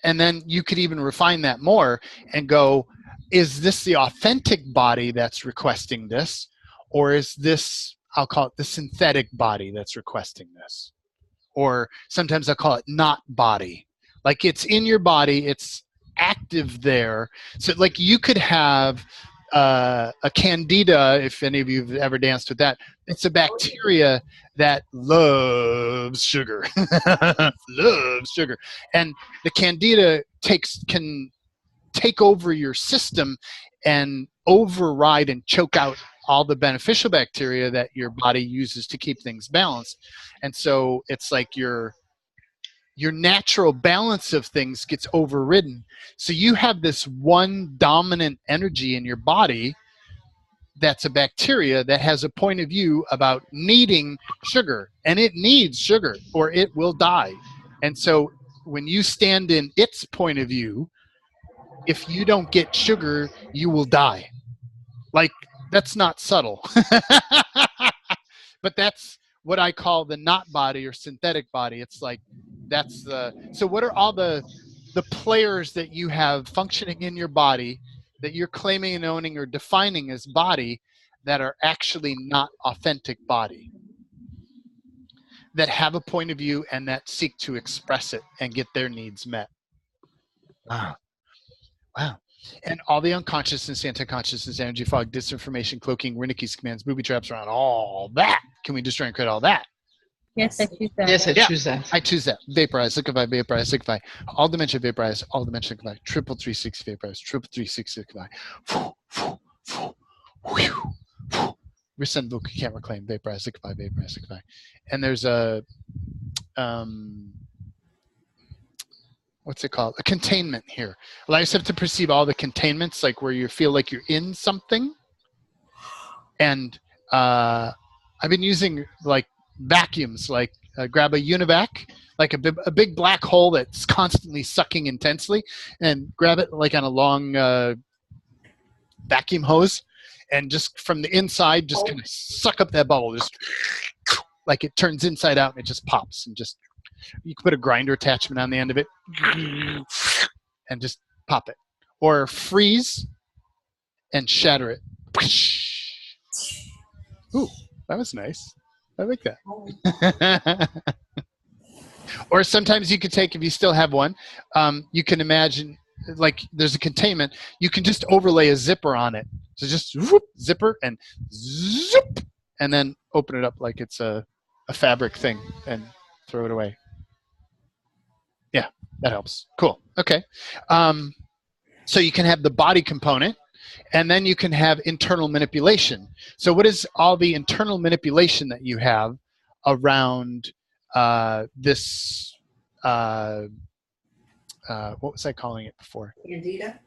S1: And then you could even refine that more and go, is this the authentic body that's requesting this? Or is this, I'll call it the synthetic body that's requesting this? Or sometimes I'll call it not body. Like it's in your body, it's active there. So like you could have a candida, if any of you have ever danced with that. It's a bacteria that loves sugar. Loves sugar. And the candida can take over your system and override and choke out all the beneficial bacteria that your body uses to keep things balanced. And so it's like your natural balance of things gets overridden. So you have this one dominant energy in your body that's a bacteria that has a point of view about needing sugar, and it needs sugar or it will die. And so when you stand in its point of view, if you don't get sugar, you will die. Like, that's not subtle. But that's what I call the not body or synthetic body. It's like, that's the, so what are all the players that you have functioning in your body that you're claiming and owning or defining as body that are actually not authentic body, that have a point of view and that seek to express it and get their needs met? Wow. Wow. And all the unconsciousness, anti-consciousness, energy fog, disinformation, cloaking, Wernicke's commands, booby traps around all that. Can we destroy and create all that?
S3: Yes, I choose that.
S7: Yes, I
S1: Yeah.
S7: choose that.
S1: I choose that. Vaporize, liquefy, vaporize, liquefy. All dimension vaporize, all dimension liquefy. Triple 360 vaporize, triple 360 liquefy. Resend book you can't reclaim. Vaporize, liquefy, vaporize, liquefy. And there's a what's it called? A containment here. Allow yourself to perceive all the containments, like where you feel like you're in something. And I've been using like vacuums, like grab a univac, like a big black hole that's constantly sucking intensely, and grab it like on a long vacuum hose, and just from the inside, just kind of suck up that bubble, just like it turns inside out and it just pops. And just you can put a grinder attachment on the end of it and just pop it, or freeze and shatter it. Ooh, that was nice. I like that. Or sometimes you could take, if you still have one, you can imagine like there's a containment. You can just overlay a zipper on it. So just whoop, zipper and zip, and then open it up like it's a fabric thing and throw it away. Yeah, that helps. Cool. Okay. So you can have the body component, and then you can have internal manipulation. So what is all the internal manipulation that you have around this, what was I calling it before?
S5: Candida?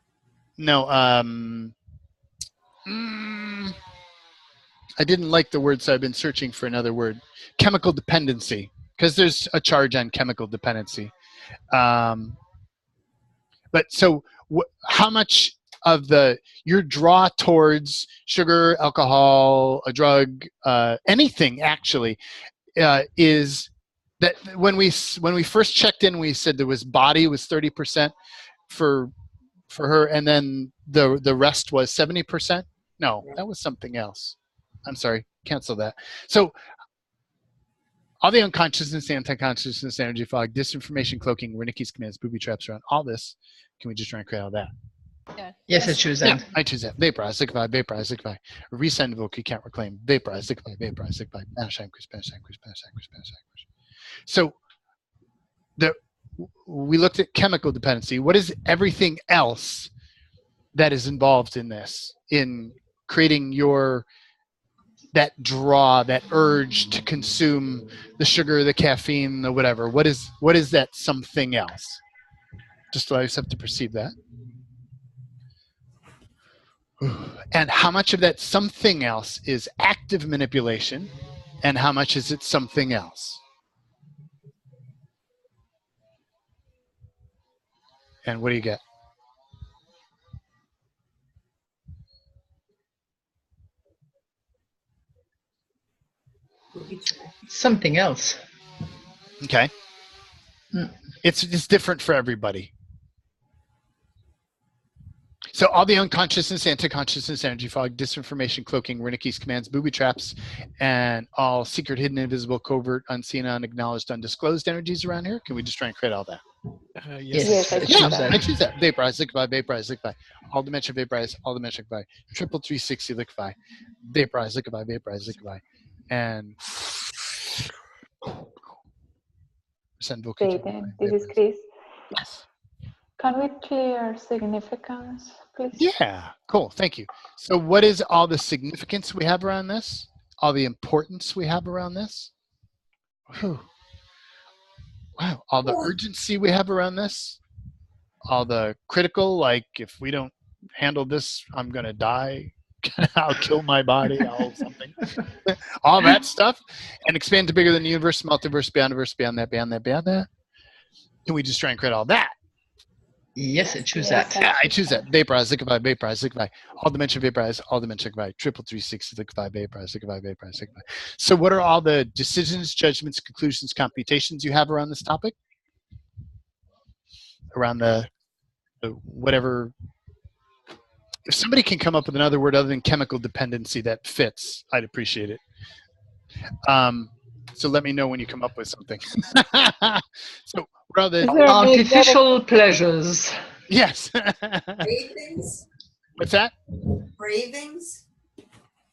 S1: No, I didn't like the word, so I've been searching for another word. Chemical dependency, because there's a charge on chemical dependency. But so how much of your draw towards sugar, alcohol, a drug, anything actually, is that when we first checked in, we said there was body was 30% for her, and then the rest was 70%. No, that was something else. I'm sorry, cancel that. So all the unconsciousness, anti-consciousness, energy fog, disinformation, cloaking, Wernicke's commands, booby traps around all this. Can we just try and create all that?
S7: Yes, I choose that.
S1: Yeah, I choose that. Vaporize, liquefy, vaporize, liquefy. Resend, invoke, you can't reclaim. Vaporize, liquefy, vaporize, liquefy. Banish, anguish, banish, anguish, banish, anguish, banish, anguish. So we looked at chemical dependency. What is everything else that is involved in this, in creating that draw, that urge to consume the sugar, the caffeine, the whatever? What is that something else? Just allow yourself to perceive that. And how much of that something else is active manipulation, and how much is it something else? And what do you get?
S7: Something else.
S1: Okay. It's different for everybody. So all the unconsciousness, anti-consciousness, energy fog, disinformation, cloaking, Wernicke's commands, booby traps, and all secret, hidden, invisible, covert, unseen, unacknowledged, undisclosed energies around here. Can we just try and create all that?
S7: Yes, I choose that.
S1: I choose that. Vaporize, liquefy, vaporize, liquefy. All dimension vaporize, all dimension liquefy. Triple 360 liquefy. Vaporize, liquefy, vaporize, liquefy. And send vocal.
S8: Jaden, this is Chris.
S1: Yes.
S8: Can we clear significance, please?
S1: Yeah, cool. Thank you. So what is all the significance we have around this? All the importance we have around this? Whew. Wow. All the urgency we have around this? All the critical, like if we don't handle this, I'm going to die. I'll kill my body. I'll something. All that stuff. And expand to bigger than the universe, multiverse, beyond that, beyond that, beyond that. Can we just try and create all that?
S7: Yes, I choose that.
S1: Yeah, I choose that. Vaporize, liquefy, vaporize, liquefy. All dimension vaporize, all dimension liquefy. Triple 360 liquefy, vaporize, liquefy, vaporize, liquefy. So what are all the decisions, judgments, conclusions, computations you have around this topic? Around the whatever. If somebody can come up with another word other than chemical dependency that fits, I'd appreciate it. So let me know when you come up with something. So what are the
S7: artificial pleasures?
S1: Yes.
S5: Cravings?
S1: What's that?
S5: Cravings?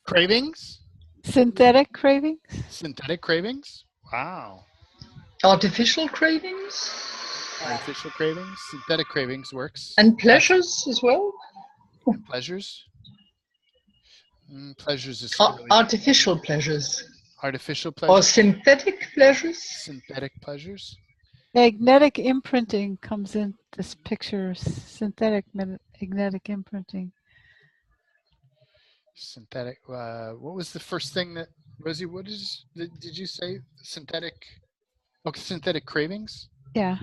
S1: Cravings?
S2: Synthetic cravings?
S1: Synthetic cravings? Wow.
S7: Artificial cravings?
S1: Artificial cravings? Synthetic cravings works.
S7: And pleasures as well?
S1: And pleasures? Pleasures is
S7: artificial pleasures.
S1: Artificial pleasures?
S7: Or synthetic pleasures?
S1: Synthetic pleasures?
S2: Magnetic imprinting comes in this picture. Synthetic magnetic imprinting.
S1: Synthetic. What was the first thing that Rosie? What did you say? Synthetic. Oh, synthetic cravings.
S2: Yeah.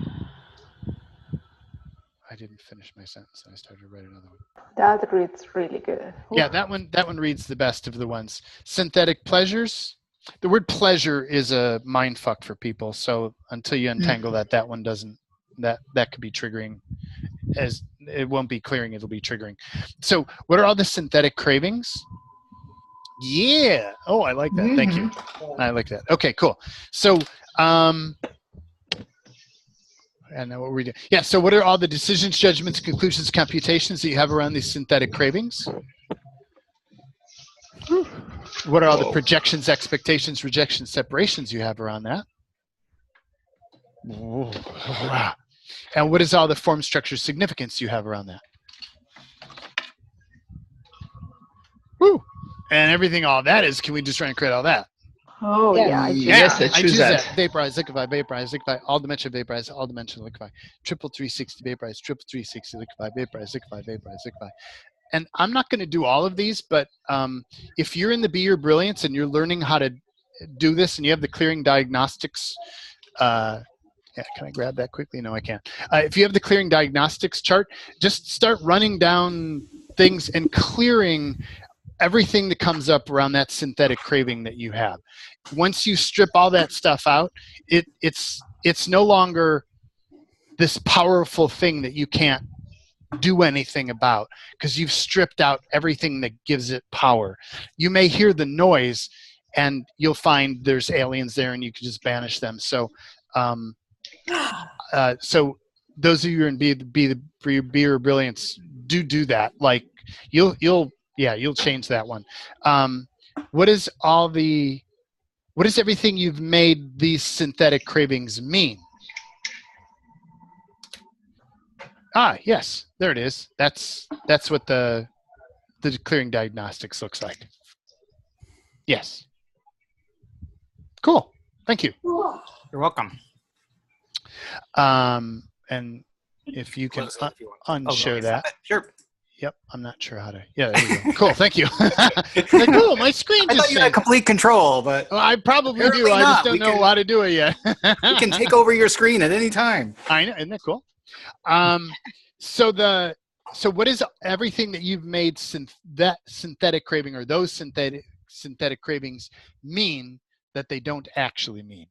S1: I didn't finish my sentence. I started to write another one.
S8: That reads really good.
S1: Yeah, that one reads the best of the ones. Synthetic pleasures. The word pleasure is a mind fuck for people. So until you untangle that one doesn't. That could be triggering. As it won't be clearing, it'll be triggering. So what are all the synthetic cravings? Yeah. Oh, I like that. Thank you. I like that. Okay, cool. So and what we do? Yeah. So, what are all the decisions, judgments, conclusions, computations that you have around these synthetic cravings? What are all the projections, expectations, rejections, separations you have around that? And what is all the form, structure, significance you have around that? Woo! And everything, all that is. Can we just try and create all that?
S8: Oh, yeah.
S7: Yes, I choose that.
S1: Vaporize, liquefy, vaporize, liquefy, all dimension vaporize, all dimension liquefy, triple 360 vaporize, triple 360 liquefy, vaporize, liquefy, vaporize, liquefy. And I'm not going to do all of these, but if you're in the Be Your Brilliance and you're learning how to do this and you have the clearing diagnostics, yeah, can I grab that quickly? No, I can't. If you have the clearing diagnostics chart, just start running down things and clearing everything that comes up around that synthetic craving that you have. Once you strip all that stuff out, it's no longer this powerful thing that you can't do anything about because you've stripped out everything that gives it power. You may hear the noise and you'll find there's aliens there and you can just banish them. So so those of you in Be Your Brilliance, do that. Like you'll change that one. What is everything you've made these synthetic cravings mean? Yes, there it is. That's what the clearing diagnostics looks like. Yes. Cool. Thank you.
S4: You're welcome.
S1: And if you can unshare that.
S4: Sure.
S1: Yep, I'm not sure how to. Yeah, there you go. Cool, thank you. Like, oh, my screen just
S4: I thought you had complete control, but
S1: well, I probably do. I just don't know how to do it yet.
S4: We can take over your screen at any time.
S1: I know, isn't that cool? So what is everything that you've made that synthetic craving or those synthetic cravings mean that they don't actually mean?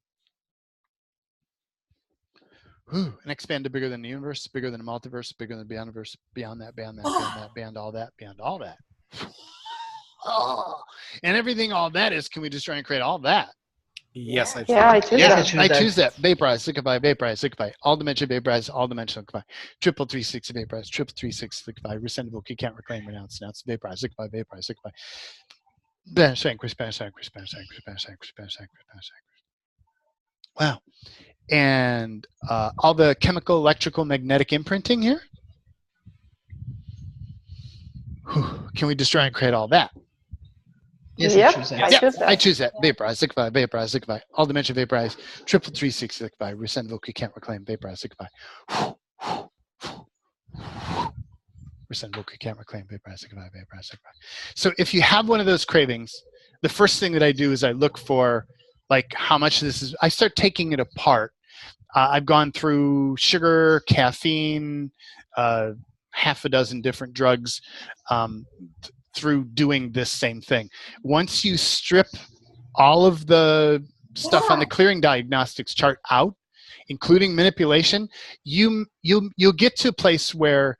S1: An expanded bigger than the universe, bigger than the multiverse, bigger than the beyondverse, beyond that, beyond that, beyond that, beyond all that, beyond all that. Oh, and everything all that is, can we just try and create all that?
S4: Yes, I choose.
S8: Yeah, I choose that.
S1: I choose that. Vaporize, liquefy, vaporize, liquefy. All dimension vaporize, all dimension liquefy. Triple 360 vaporize, triple 360 liquefy. Rescindable, you can't reclaim, renounce, vaporize, liquefy, vaporize, liquefy. Banish, vanquish, banish, vanquish, banish, vanquish, banish, vanquish, banish, vanquish, banish, vanquish. Wow. And all the chemical, electrical, magnetic imprinting here. Can we just try and create all that?
S7: Yes,
S8: Yep,
S7: I choose that.
S8: I choose that.
S1: I choose that. Vaporize, liquefy, vaporize, liquefy. All dimension vaporize. Triple 360 liquefy. Rescindable, you can't reclaim. Vaporize, liquefy. Rescindable, you can't reclaim. Vaporize, liquefy, vaporize, liquefy. So if you have one of those cravings, the first thing that I do is I look for like how much this is. I start taking it apart. I've gone through sugar, caffeine, half a dozen different drugs through doing this same thing. Once you strip all of the stuff on the clearing diagnostics chart out, including manipulation, you'll get to a place where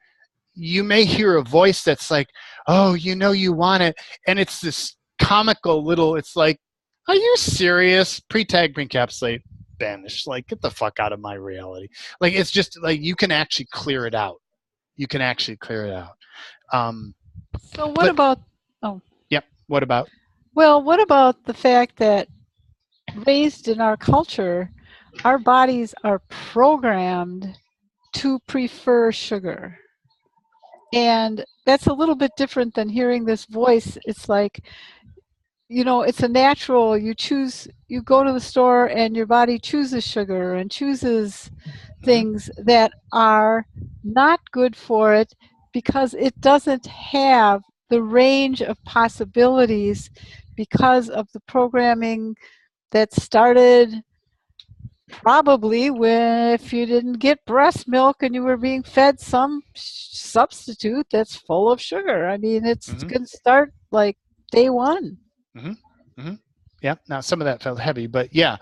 S1: you may hear a voice that's like, oh, you want it. And it's this comical little, it's like, are you serious? Pre-tag, pre-encapsulate, banish. Like, get the fuck out of my reality. Like, it's just like you can actually clear it out.
S2: So what about? Oh.
S1: Yep. What about?
S2: Well, what about the fact that raised in our culture, our bodies are programmed to prefer sugar, and that's a little bit different than hearing this voice. It's like, it's a natural, you go to the store and your body chooses sugar and chooses things that are not good for it because it doesn't have the range of possibilities because of the programming that started probably when, if you didn't get breast milk and you were being fed some substitute that's full of sugar. I mean, it's going to start like day one.
S1: Yeah. Now some of that felt heavy, but yeah.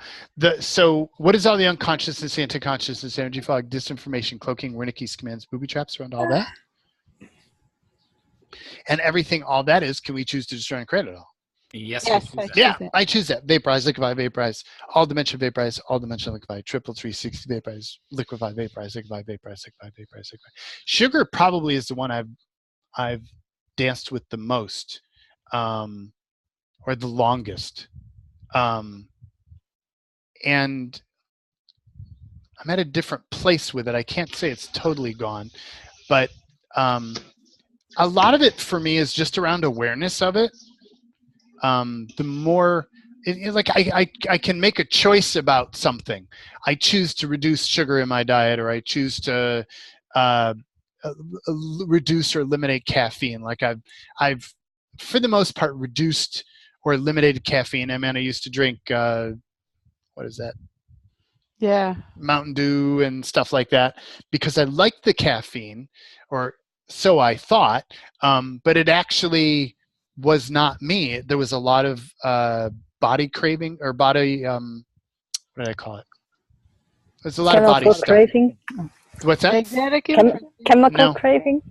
S1: So what is all the unconsciousness, anti-consciousness, energy fog, disinformation, cloaking, Wernicke's commands, booby traps around all that? And everything, all that is, can we choose to destroy and create it all?
S4: Yes,
S2: Yes,
S4: I choose that.
S1: Yeah, I choose that. Vaporize, liquefy, vaporize, all dimension vaporize, all dimension liquefy, triple 360 vaporize, liquefy, vaporize, liquefy, vaporize, liquefy, vaporize, liquefy. Sugar probably is the one I've danced with the most, or the longest. And I'm at a different place with it. I can't say it's totally gone, but a lot of it for me is just around awareness of it. The more, like I can make a choice about something. I choose to reduce sugar in my diet, or I choose to reduce or eliminate caffeine. Like I've for the most part reduced or eliminated caffeine. I mean, I used to drink what is that?
S2: Yeah.
S1: Mountain Dew and stuff like that because I liked the caffeine, or so I thought. But it actually was not me. There was a lot of body craving or body. What did I call it? There's a lot of body stuff.
S9: Craving.
S1: What's that?
S9: Chemical
S1: No.
S9: craving.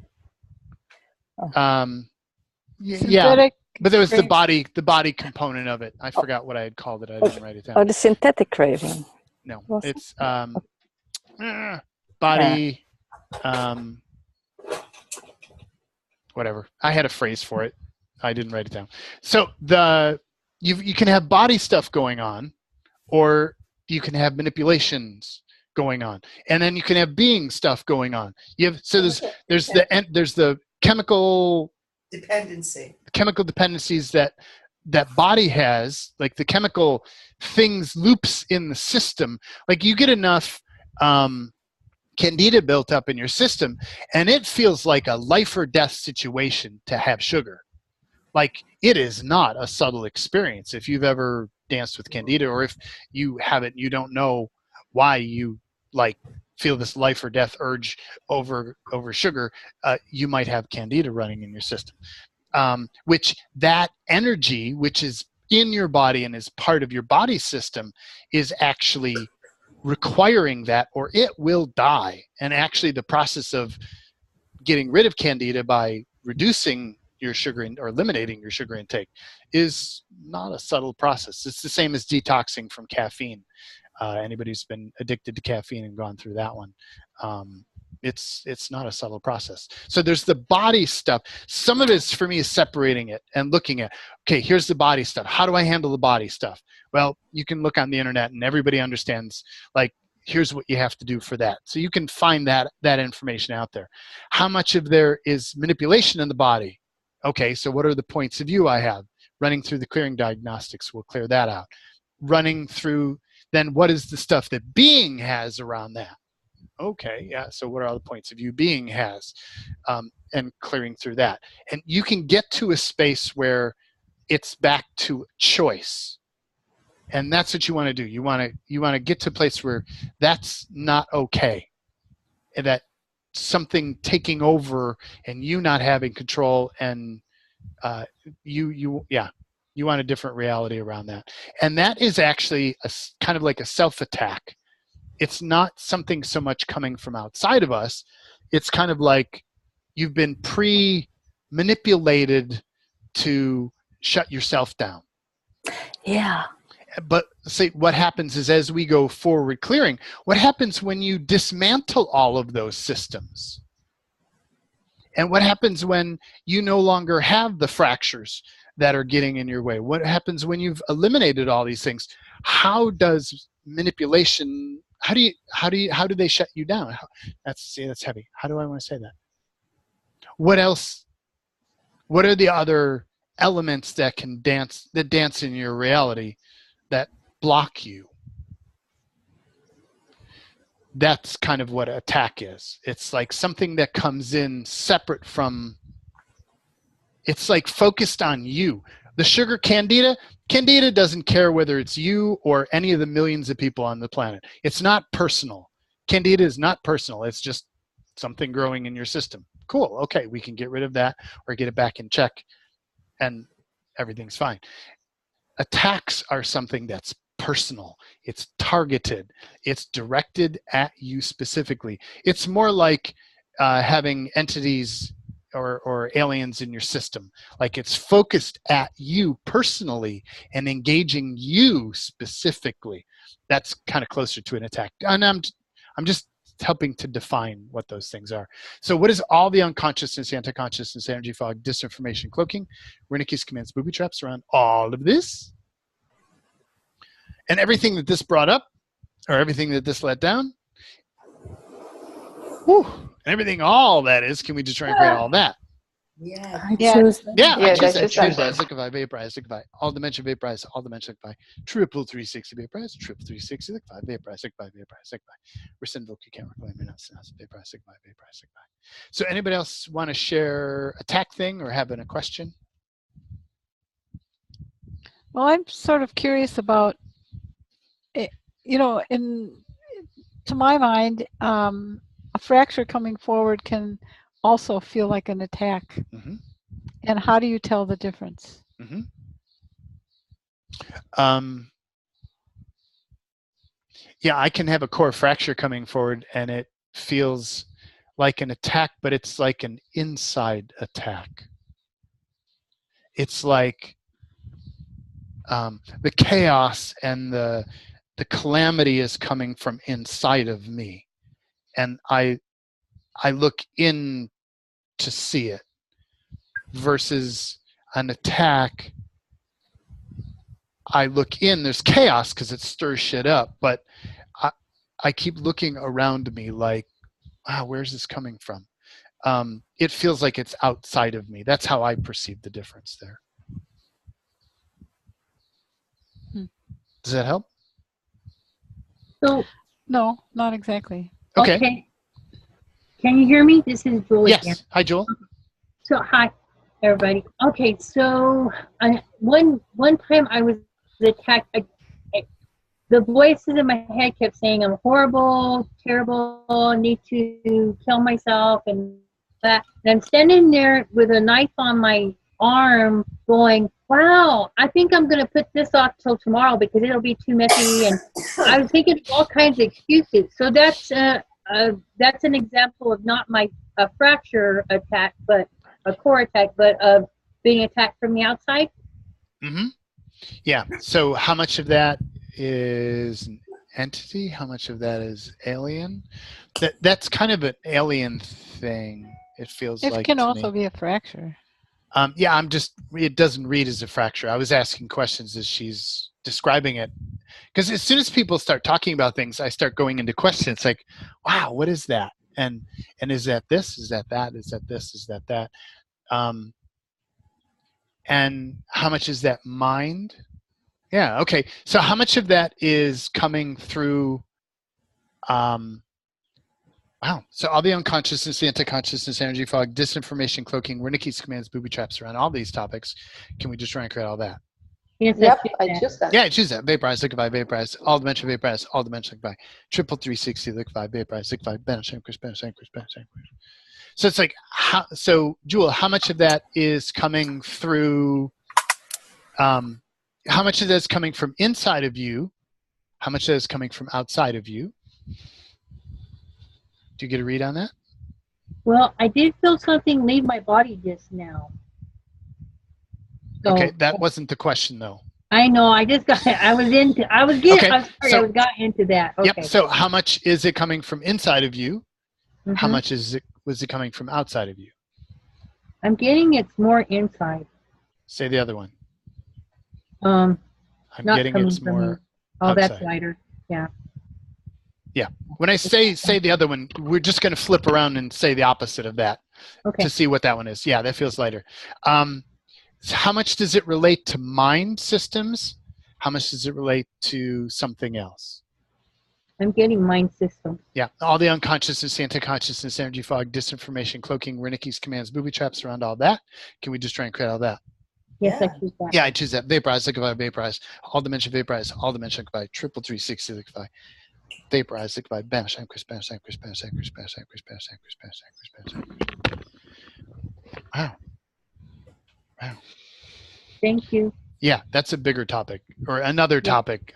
S1: Yeah, but there was the body component of it. I forgot what I had called it. I didn't write it down.
S9: Oh, the synthetic craving.
S1: No, it's body. Whatever. I had a phrase for it. I didn't write it down. So you can have body stuff going on, or you can have manipulations going on, and then you can have being stuff going on. There's the chemical dependencies that body has, like the chemical things, loops in the system. Like you get enough candida built up in your system, and it feels like a life or death situation to have sugar. Like it is not a subtle experience. If you've ever danced with candida, or if you haven't, you don't know why you like feel this life or death urge over sugar. You might have candida running in your system. Which that energy, which is in your body and is part of your body system, is actually requiring that, or it will die. And actually the process of getting rid of candida by reducing your sugar or eliminating your sugar intake is not a subtle process. It's the same as detoxing from caffeine. Anybody who's been addicted to caffeine and gone through that one, it's not a subtle process. So there's the body stuff. Some of it for me is separating it and looking at, okay, here's the body stuff. How do I handle the body stuff? Well, you can look on the internet and everybody understands, like, here's what you have to do for that. So you can find that information out there. How much of there is manipulation in the body? Okay, so what are the points of view I have? Running through the clearing diagnostics will clear that out. Running through, then what is the stuff that being has around that? Okay, yeah, so what are all the points of view being has? And clearing through that. And you can get to a space where it's back to choice. And that's what you want to do. You want to get to a place where that's not okay. And that something taking over and you not having control, and you want a different reality around that. And that is actually kind of like a self-attack. It's not something so much coming from outside of us. It's kind of like you've been pre-manipulated to shut yourself down.
S9: Yeah.
S1: But see, what happens is, as we go forward clearing, what happens when you dismantle all of those systems? And what happens when you no longer have the fractures that are getting in your way? What happens when you've eliminated all these things? How does manipulation, how do they shut you down? That's heavy. How do I want to say that? What else? What are the other elements that dance in your reality that block you? That's kind of what attack is. It's like something that comes in separate from It's like focused on you. The sugar candida doesn't care whether it's you or any of the millions of people on the planet. It's not personal. Candida is not personal. It's just something growing in your system. Cool. Okay, we can get rid of that or get it back in check, and everything's fine. Attacks are something that's personal. It's targeted. It's directed at you specifically. It's more like having entities or aliens in your system. Like it's focused at you personally and engaging you specifically. That's kind of closer to an attack. And I'm just helping to define what those things are. So what is all the unconsciousness, anti-consciousness, energy fog, disinformation, cloaking, Wernicke's commands, booby traps around all of this? And everything that this brought up, or everything that this let down, whew, and everything, all that is, can we just try and create all that?
S5: Yeah.
S9: I choose that.
S1: Yeah, I
S8: Yeah,
S1: choose
S8: that's
S1: that.
S8: just
S1: Choose Liquify, Vaporize, Liquify, all dimension, Vaporize, all dimension, Liquify, triple 360, Vaporize, triple 360, Liquify, Vaporize, Liquify, Vaporize, Liquify. Rescind, vote, you can't reclaim, renounce, Vaporize, Liquify, Vaporize, Liquify. So anybody else want to share a tack thing or having a question?
S2: Well, I'm sort of curious about, you know, to my mind, a fracture coming forward can also feel like an attack.
S1: Mm-hmm.
S2: And how do you tell the difference?
S1: Mm-hmm. Yeah, I can have a core fracture coming forward and it feels like an attack, but it's like an inside attack. It's like the chaos and the calamity is coming from inside of me. And I look in to see it versus an attack. I look in, there's chaos because it stirs shit up, but I keep looking around me like, wow, where's this coming from? It feels like it's outside of me. That's how I perceive the difference there. Does that help?
S3: So,
S2: No, not exactly.
S1: Okay.
S3: Can you hear me? This is Julie.
S1: Yes.
S3: Again.
S1: Hi, Joel.
S3: So, hi, everybody. Okay, so one time I was attacked. The voices in my head kept saying I'm horrible, terrible, need to kill myself, and that. And I'm standing there with a knife on my arm, going, "Wow, I think I'm going to put this off till tomorrow because it'll be too messy." And I was thinking of all kinds of excuses. So that's an example of not a fracture attack, but a core attack, but of being attacked from the outside.
S1: Mm-hmm. Yeah. So how much of that is an entity? How much of that is alien? That's kind of an alien thing. It feels like. It
S2: can also be a fracture.
S1: Yeah, it doesn't read as a fracture. I was asking questions as she's describing it. Because as soon as people start talking about things, I start going into questions like, wow, what is that? And is that this? Is that that? Is that this? Is that that? And how much is that mind? Yeah, okay. So how much of that is coming through, wow. So all the unconsciousness, the anti-consciousness, energy fog, disinformation, cloaking, Wernicke's commands, booby traps around all these topics. Can we just try and create all that?
S3: Yes,
S8: Yep, I choose that.
S1: Yeah, I choose that. Vaporize, liquify, vaporize, all dimension, vaporize, all dimension, liquify, triple 360, liquify, vaporize, liquify, banish, anchors, banish, anchors, banish, anchors. So it's like, so Jewel, how much of that is coming through, how much of that is coming from inside of you? How much of that is coming from outside of you? Do you get a read on that?
S3: Well, I did feel something leave my body just now. So,
S1: okay, that wasn't the question though.
S3: I know. I just got. I was into that. Okay.
S1: Yep. So how much is it coming from inside of you?
S3: Mm-hmm.
S1: How much was it coming from outside of you?
S3: I'm getting it's more inside.
S1: Say the other one.
S3: I'm
S1: getting it's more.
S3: Oh,
S1: outside.
S3: that's lighter. Yeah.
S1: Yeah. When I say the other one, we're just going to flip around and say the opposite of that to see what that one is. Yeah, that feels lighter. How much does it relate to mind systems? How much does it relate to something else?
S3: I'm getting mind systems.
S1: Yeah, all the unconsciousness, anti-consciousness, energy fog, disinformation, cloaking, Wernicke's commands, booby traps around all that. Can we just try and create all that?
S3: Yes,
S5: Yeah.
S3: I choose that.
S1: Yeah, I choose that. Vaporize, liquefy, vaporize. All dimension, vaporize. All dimension, liquefy. Triple 360, liquefy. Vaporize, liquefy. Bam, sham, crisp, bam, sham, crisp, bam, sham, crisp, bam, sham, crisp, bam, sham, crisp, bam, sham, crisp, bam, sham, crisp. Wow. Wow.
S3: Thank you.
S1: Yeah, that's a bigger topic or another topic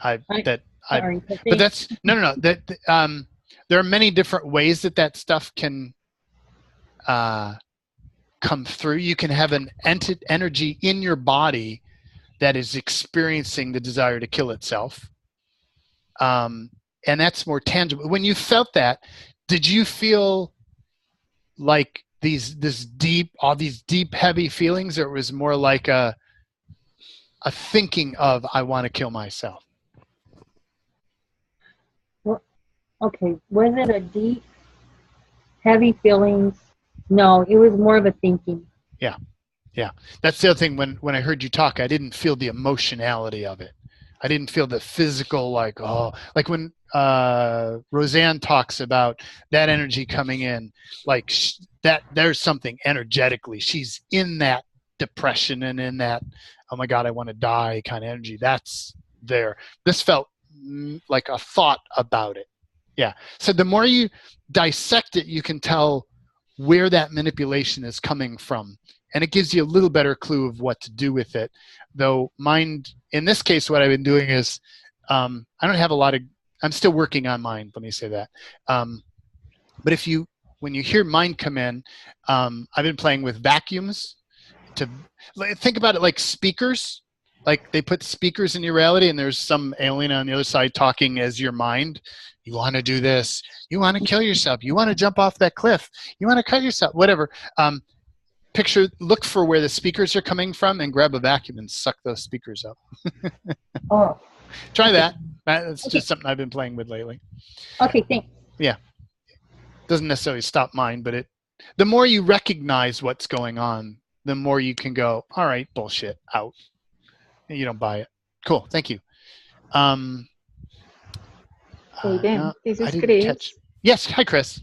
S3: Sorry,
S1: but that's no. That there are many different ways that stuff can come through. You can have an energy in your body that is experiencing the desire to kill itself, and that's more tangible. When you felt that, did you feel like these deep, heavy feelings, or it was more like a thinking of I want to kill myself?
S3: Well, okay, was it a deep, heavy feelings? No, it was more of a thinking.
S1: Yeah, that's the other thing. When I heard you talk, I didn't feel the emotionality of it. I didn't feel the physical, like when Roseanne talks about that energy coming in, like that there's something energetically. She's in that depression and in that, oh my God, I want to die kind of energy. That's there. This felt like a thought about it. Yeah. So the more you dissect it, you can tell where that manipulation is coming from. And it gives you a little better clue of what to do with it. Though mind, in this case, what I've been doing is, I don't have a lot of, I'm still working on mind, let me say that. But when you hear mind come in, I've been playing with vacuums to think about it like speakers. Like they put speakers in your reality and there's some alien on the other side talking as your mind. You want to do this. You want to kill yourself. You want to jump off that cliff. You want to cut yourself, whatever. Look for where the speakers are coming from and grab a vacuum and suck those speakers up.
S3: Oh.
S1: Try that. That's just something I've been playing with lately.
S3: Okay, thanks.
S1: Yeah. Doesn't necessarily stop mine, but the more you recognize what's going on, the more you can go, all right, bullshit, out. You don't buy it. Cool. Thank you.
S8: This is Chris.
S1: Yes. Hi, Chris.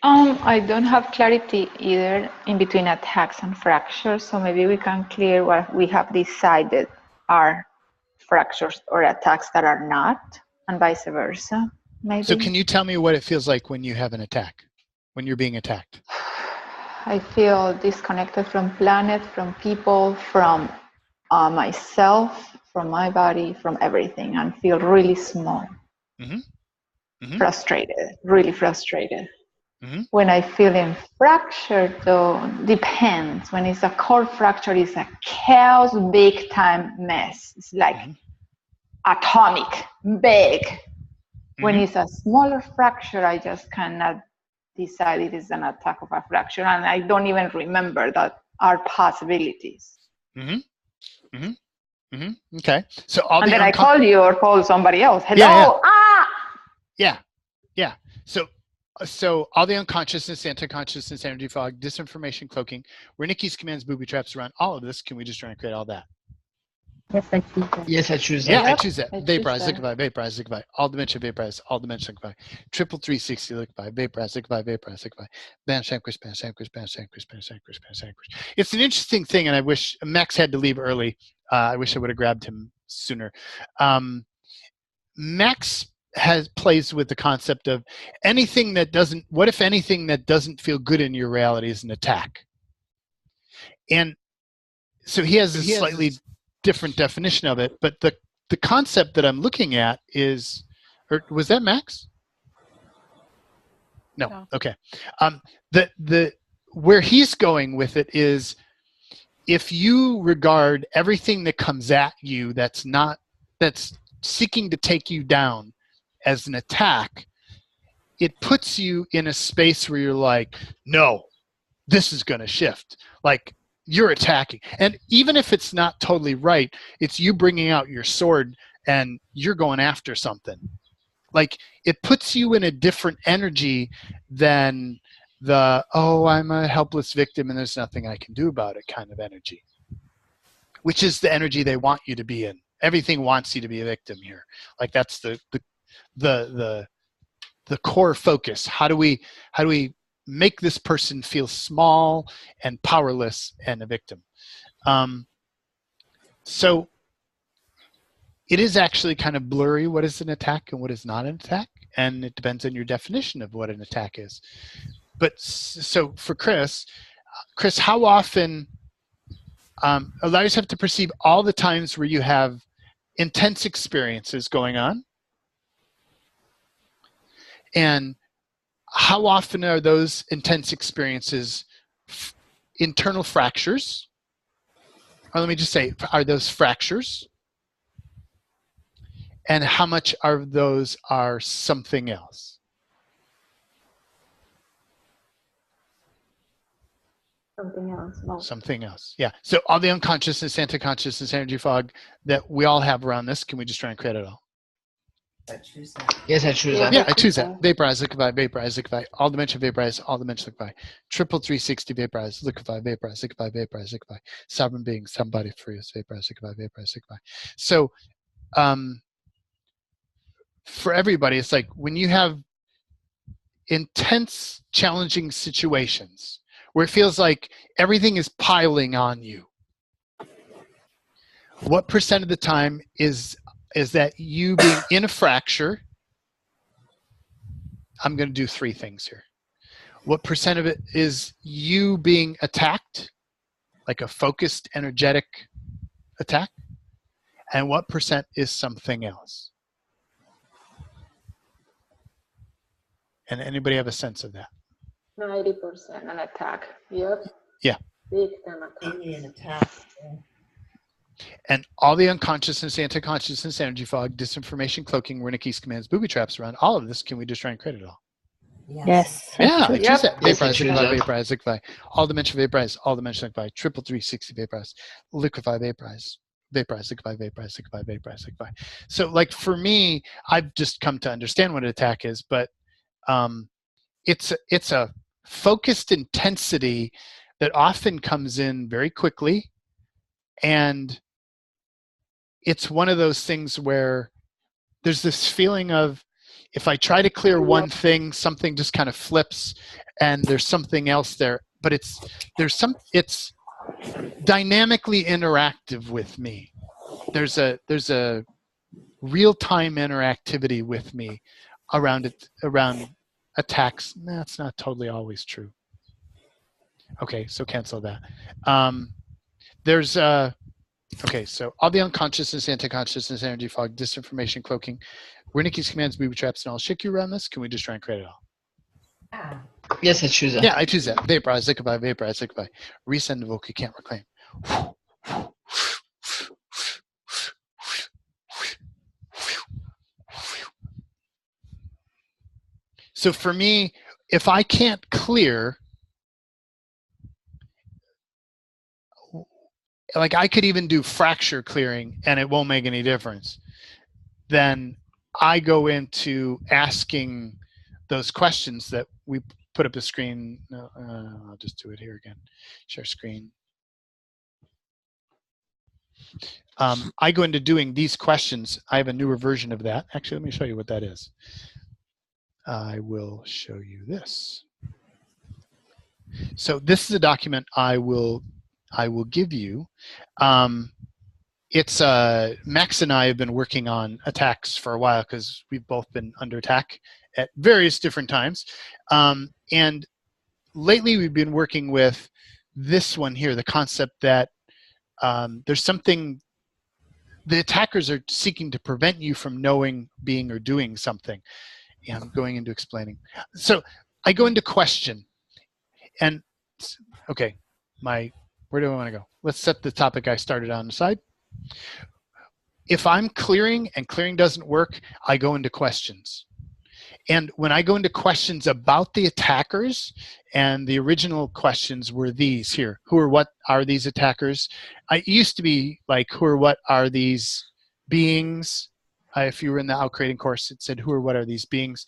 S8: I don't have clarity either in between attacks and fractures, so maybe we can clear what we have decided are fractures or attacks that are not, and vice versa. Maybe.
S1: So can you tell me what it feels like when you have an attack, when you're being attacked?
S8: I feel disconnected from planet, from people, from myself, from my body, from everything, and feel really small.
S1: Mm-hmm. Mm-hmm.
S8: Frustrated, really frustrated.
S1: Mm-hmm.
S8: When I feel in fracture, though, depends. When it's a core fracture, it's a chaos, big time mess. It's like atomic, big. When it's a smaller fracture, I just cannot decide it is an attack of a fracture, and I don't even remember that are possibilities.
S1: Mm-hmm. Mm-hmm. Mm-hmm. Okay. So
S8: and then I call you or call somebody else. Hello.
S1: Yeah. So all the unconsciousness, anti-consciousness, energy fog, disinformation, cloaking, Wernicke's commands, booby traps around all of this. Can we just try and create all that?
S3: Yes, I choose that.
S7: Yes, I choose that.
S1: Yeah, I choose that. Vaporize, liquefy, vaporize, liquefy. All dimension, vaporize, all dimension, liquefy. Triple 360, liquefy, vaporize, liquefy, vaporize, liquefy. Bam, sham, crisp, bam, sham, crisp, bam, sham, crisp, bam, sham, crisp, bam, sham, crisp. It's an interesting thing, and I wish Max had to leave early. I wish I would have grabbed him sooner. Max plays with the concept of anything that doesn't, what if anything that doesn't feel good in your reality is an attack? And so he has a slightly different definition of it, but the concept that I'm looking at is, or was that Max? No. Okay. The where he's going with it is, if you regard everything that comes at you that's seeking to take you down as an attack, it puts you in a space where you're like, no, this is going to shift. Like, you're attacking. And even if it's not totally right, it's you bringing out your sword and you're going after something. Like, it puts you in a different energy than the, oh, I'm a helpless victim and there's nothing I can do about it kind of energy, which is the energy they want you to be in. Everything wants you to be a victim here. Like, that's the the core focus. How do we make this person feel small and powerless and a victim? So it is actually kind of blurry what is an attack and what is not an attack, and it depends on your definition of what an attack is. But so for Chris, how often allows you have to perceive all the times where you have intense experiences going on, and how often are those intense experiences internal fractures? Or let me just say, are those fractures? And how much of those are something else?
S10: Something else. No.
S1: Something else. Yeah. So all the unconsciousness, anti-consciousness, energy fog that we all have around this, can we just try and create it all?
S5: I choose that.
S7: Yes, I choose that.
S1: Yeah, I choose that. Vaporize, liquefy, vaporize, liquefy. All dimension vaporize, all dimension liquefy. Triple 360 vaporize, liquefy, vaporize, liquefy, vaporize, liquefy. Sovereign being, somebody free us, vaporize, liquefy, vaporize, liquefy. So for everybody, it's like when you have intense, challenging situations where it feels like everything is piling on you, what percent of the time is that you being in a fracture? I'm going to do three things here. What percent of it is you being attacked, like a focused, energetic attack? And what percent is something else? And anybody have a sense of that?
S10: 90% an attack. Yep.
S1: Yeah.
S10: Big time attack.
S5: An attack.
S1: And all the unconsciousness, anti-consciousness, energy fog, disinformation, cloaking, Wernicke's commands, booby traps around all of this, can we just try and create it all?
S9: Yes.
S1: Yeah, I choose that.
S7: Yes, I
S1: Vaporize,
S7: choose
S1: liquefy,
S7: that.
S1: vaporize, liquefy. All dimension vaporize, all dimension liquefy. Triple 360 vaporize, liquefy, vaporize. Vaporize, liquefy, vaporize, liquefy, vaporize, liquefy. So like for me, I've just come to understand what an attack is, but it's a focused intensity that often comes in very quickly, and it's one of those things where there's this feeling of, if I try to clear one thing, something just kind of flips and there's something else there, but it's dynamically interactive with me. There's a real-time interactivity with me around attacks. That's not totally always true. Okay, so cancel that. Okay, so all the unconsciousness, anti-consciousness, energy fog, disinformation, cloaking, Wernicke's commands, booby traps, and all shake you around this. Can we just try and create it all?
S7: Yes, I choose that.
S1: Yeah, I choose that. Vaporize, liquefy, vaporize, liquefy. Resend, evoke, you can't reclaim. So for me, if I can't clear, like I could even do fracture clearing and it won't make any difference, then I go into asking those questions that we put up the screen. No, I'll just do it here again. Share screen. I go into doing these questions. I have a newer version of that. Actually, let me show you what that is. I will show you this. So this is a document I will give you. It's Max and I have been working on attacks for a while because we've both been under attack at various different times. And lately we've been working with this one here, the concept that there's something, the attackers are seeking to prevent you from knowing, being, or doing something. Yeah, I'm going into explaining. So I go into question, and okay, where do I want to go? Let's set the topic I started on aside. If I'm clearing and clearing doesn't work, I go into questions. And when I go into questions about the attackers, and the original questions were these here: who or what are these attackers? It used to be like, who or what are these beings? If you were in the Outcreating course, it said, who or what are these beings?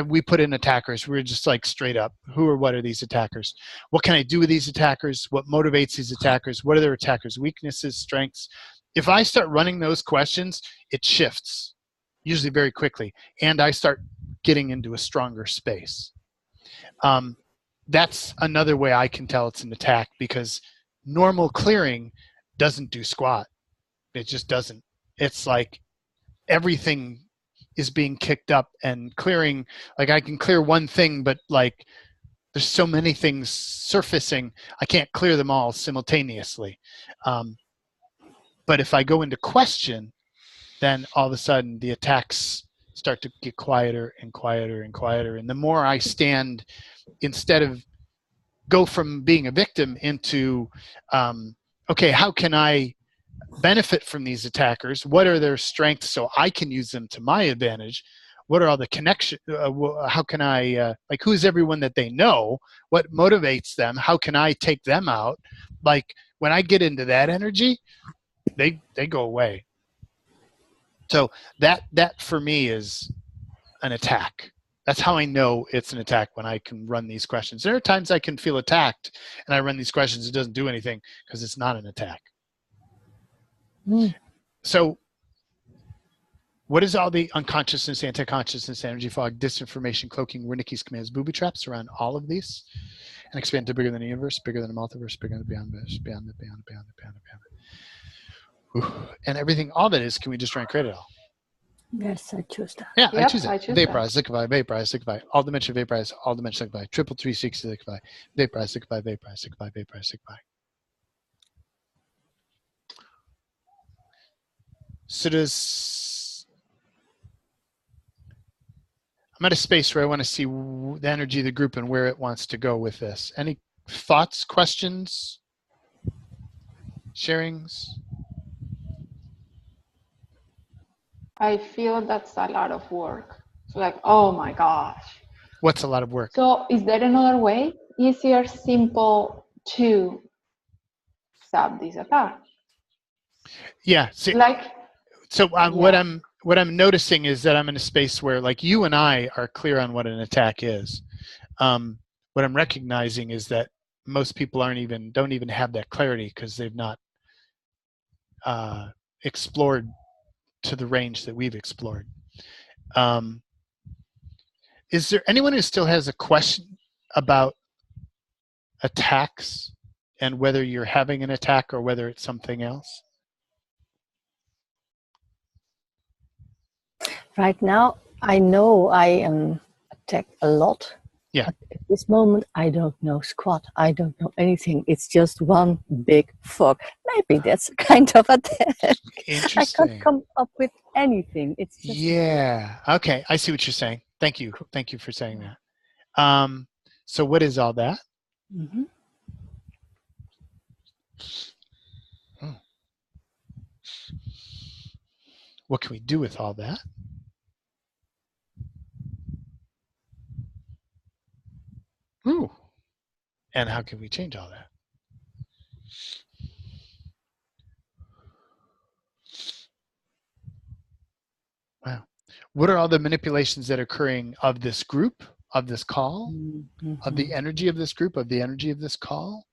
S1: We put in attackers. We were just like straight up, who or what are these attackers? What can I do with these attackers? What motivates these attackers? What are their attackers' weaknesses, strengths? If I start running those questions, it shifts, usually very quickly. And I start getting into a stronger space. That's another way I can tell it's an attack, because normal clearing doesn't do squat. It just doesn't. It's like everything is being kicked up and clearing. Like I can clear one thing, but like there's so many things surfacing, I can't clear them all simultaneously. But if I go into question, then all of a sudden the attacks start to get quieter and quieter and quieter. And the more I stand, instead of go from being a victim into, okay, how can I benefit from these attackers? What are their strengths so I can use them to my advantage? What are all the connections? How can I, like, who's everyone that they know? What motivates them? How can I take them out? Like, when I get into that energy, they go away. So that for me is an attack. That's how I know it's an attack, when I can run these questions. There are times I can feel attacked and I run these questions, it doesn't do anything because it's not an attack. So what is all the unconsciousness, anti-consciousness, energy fog, disinformation, cloaking, Wernicke's commands, booby traps around all of these, and expand to bigger than the universe, bigger than the multiverse, bigger than the beyond, beyond the beyond, beyond the beyond, beyond. And everything, all that is, can we just try and create it all?
S9: Yes, I choose that.
S1: Yeah,
S8: Yep,
S1: I choose it.
S8: I choose
S1: Vaporize, liquefy, vaporize, liquefy, all dimension vaporize, all dimension liquefy, triple 360 liquefy, vaporize, liquefy, vaporize, liquefy, vaporize, liquefy. So I'm at a space where I want to see the energy of the group and where it wants to go with this. Any thoughts, questions, sharings?
S8: I feel that's a lot of work. It's like, oh my gosh.
S1: What's a lot of work?
S8: So is there another way, easier, simple, to stop this attack?
S1: Yeah. See,
S8: Like,
S1: so
S8: yeah.
S1: what I'm noticing is that I'm in a space where, like, you and I are clear on what an attack is. What I'm recognizing is that most people don't even have that clarity because they've not explored to the range that we've explored. Is there anyone who still has a question about attacks and whether you're having an attack or whether it's something else?
S9: Right now, I know I am attacked a lot.
S1: Yeah.
S9: But at this moment, I don't know squat. I don't know anything. It's just one big fog. Maybe that's a kind of attack.
S1: Interesting.
S9: I can't come up with anything. It's just
S1: Yeah. Okay. I see what you're saying. Thank you. Thank you for saying that. So what is all that?
S9: Mm-hmm.
S1: Oh. What can we do with all that? Ooh. And how can we change all that? Wow. What are all the manipulations that are occurring of this group, of this call, of the energy of this group, of the energy of this call?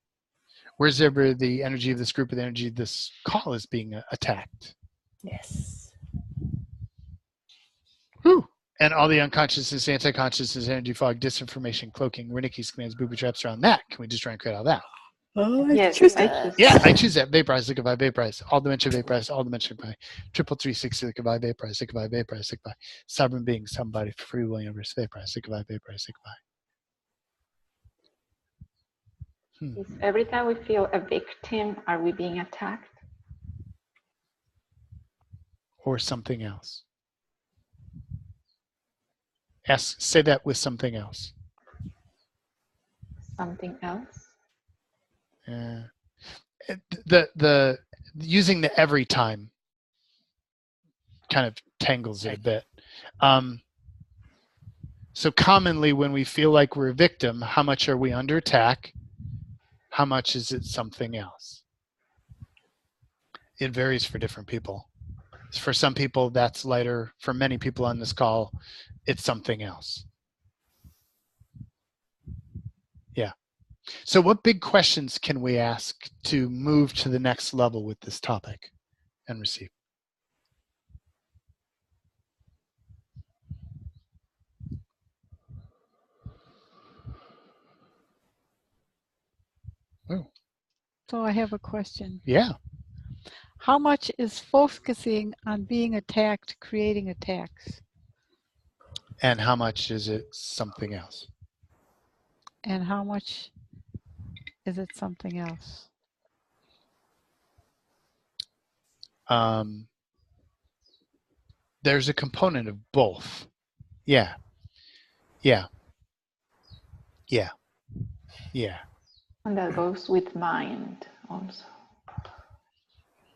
S1: Where's ever the energy of this group or the energy of this call is being attacked?
S9: Yes.
S1: Whew. And all the unconsciousness, anti-consciousness, energy fog, disinformation, cloaking, Wernicke's commands, booby traps around that. Can we just try and create all that?
S9: Oh, I
S8: yes,
S9: choose
S8: I
S9: that.
S8: choose
S1: Yeah,
S8: that.
S1: I choose that. Vaporize, liquefy, vaporize. All dimension vaporize, all dimension liquefy. Triple 360 liquefy, vaporize, liquefy, vaporize, liquefy. Sovereign being, somebody, free will universe, vaporize, liquefy, vaporize, liquefy.
S10: Is every time we feel a victim, are we being attacked?
S1: Or something else. Say that with something else.
S10: Something else?
S1: Yeah. The using the every time kind of tangles it a bit. So commonly when we feel like we're a victim, how much are we under attack? How much is it something else? It varies for different people. For some people, that's lighter. For many people on this call, it's something else. Yeah. So what big questions can we ask to move to the next level with this topic and receive?
S2: So I have a question.
S1: Yeah.
S2: How much is focusing on being attacked creating attacks?
S1: And how much is it something else?
S2: And how much is it something else?
S1: There's a component of both. Yeah. Yeah. Yeah. Yeah.
S10: And that goes with mind also.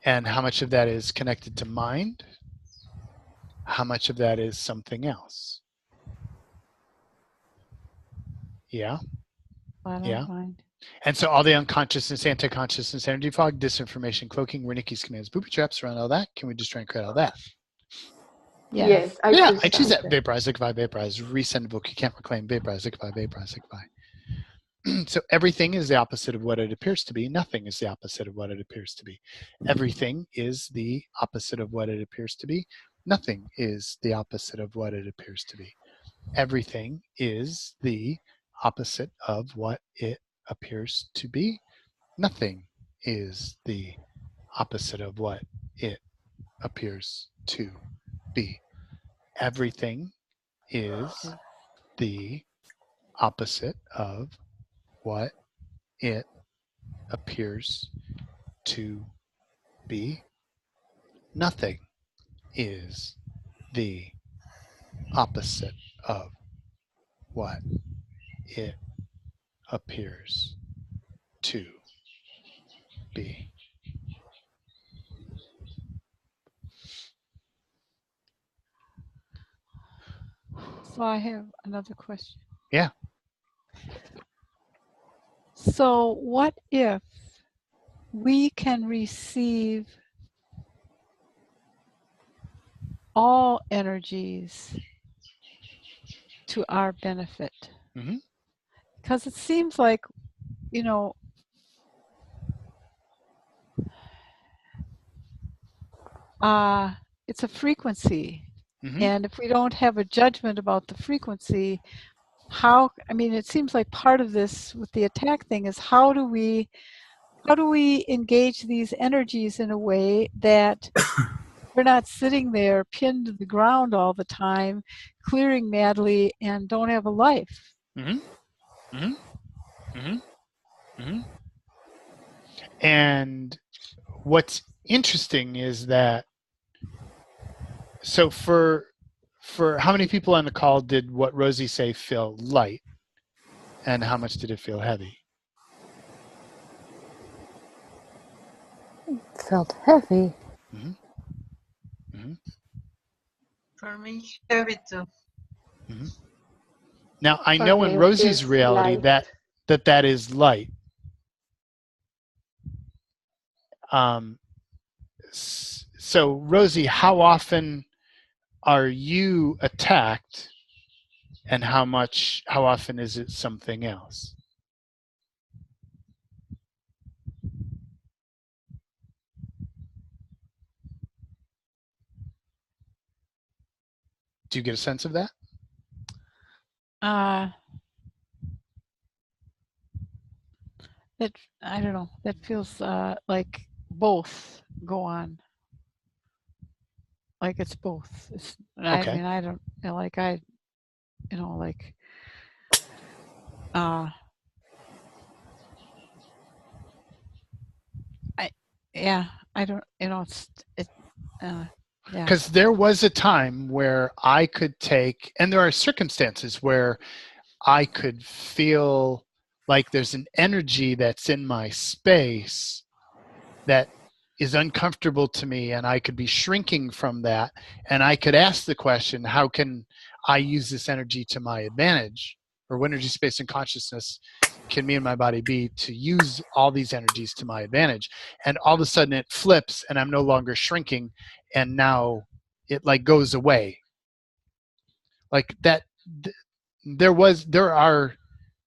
S1: And how much of that is connected to mind? How much of that is something else? Yeah.
S2: I don't
S1: Yeah.
S2: mind.
S1: And so all the unconsciousness, anti-consciousness, energy fog, disinformation, cloaking, Wernicke's commands, booby traps around all that. Can we just try and create all that?
S10: Yes, I
S1: Yeah,
S10: choose
S1: I choose that.
S10: something.
S1: Vaporize, liquefy, vaporize. Resend book you can't reclaim. Vaporize, liquefy, vaporize, liquefy. So everything is the opposite of what it appears to be. Nothing is the opposite of what it appears to be. Everything is the opposite of what it appears to be. Nothing is the opposite of what it appears to be. Everything is the opposite of what it appears to be. Nothing is the opposite of what it appears to be. Everything is the opposite of what it appears to be. Nothing is the opposite of what it appears to be.
S2: So I have another question.
S1: Yeah.
S2: So what if we can receive all energies to our benefit?
S1: Mm-hmm.
S2: Because it seems like, you know, it's a frequency.
S1: Mm-hmm.
S2: And if we don't have a judgment about the frequency, how, I mean, it seems like part of this with the attack thing is how do we engage these energies in a way that we're not sitting there pinned to the ground all the time, clearing madly and don't have a life?
S1: Mm-hmm. Mm-hmm. Mm-hmm. Mm-hmm. And what's interesting is that, so for how many people on the call did what Rosie say feel light, and how much did it feel heavy?
S9: Felt heavy.
S1: Mm-hmm. Mm-hmm.
S11: For me, heavy too.
S1: Mm-hmm. Now I
S10: For
S1: know
S10: me,
S1: in
S10: it
S1: Rosie's
S10: feels
S1: reality
S10: light.
S1: that is light. So Rosie, how often are you attacked, and how often is it something else? Do you get a sense of that?
S2: That, I don't know, that feels like both go on. Like it's both. It's, I mean, I don't, like I, you know, like, I don't, you know, yeah.
S1: Because there was a time where I could take, and there are circumstances where I could feel like there's an energy that's in my space that is uncomfortable to me, and I could be shrinking from that, and I could ask the question, how can I use this energy to my advantage? Or what energy, space, and consciousness can me and my body be to use all these energies to my advantage? And all of a sudden it flips, and I'm no longer shrinking, and now it like goes away. Like that, there are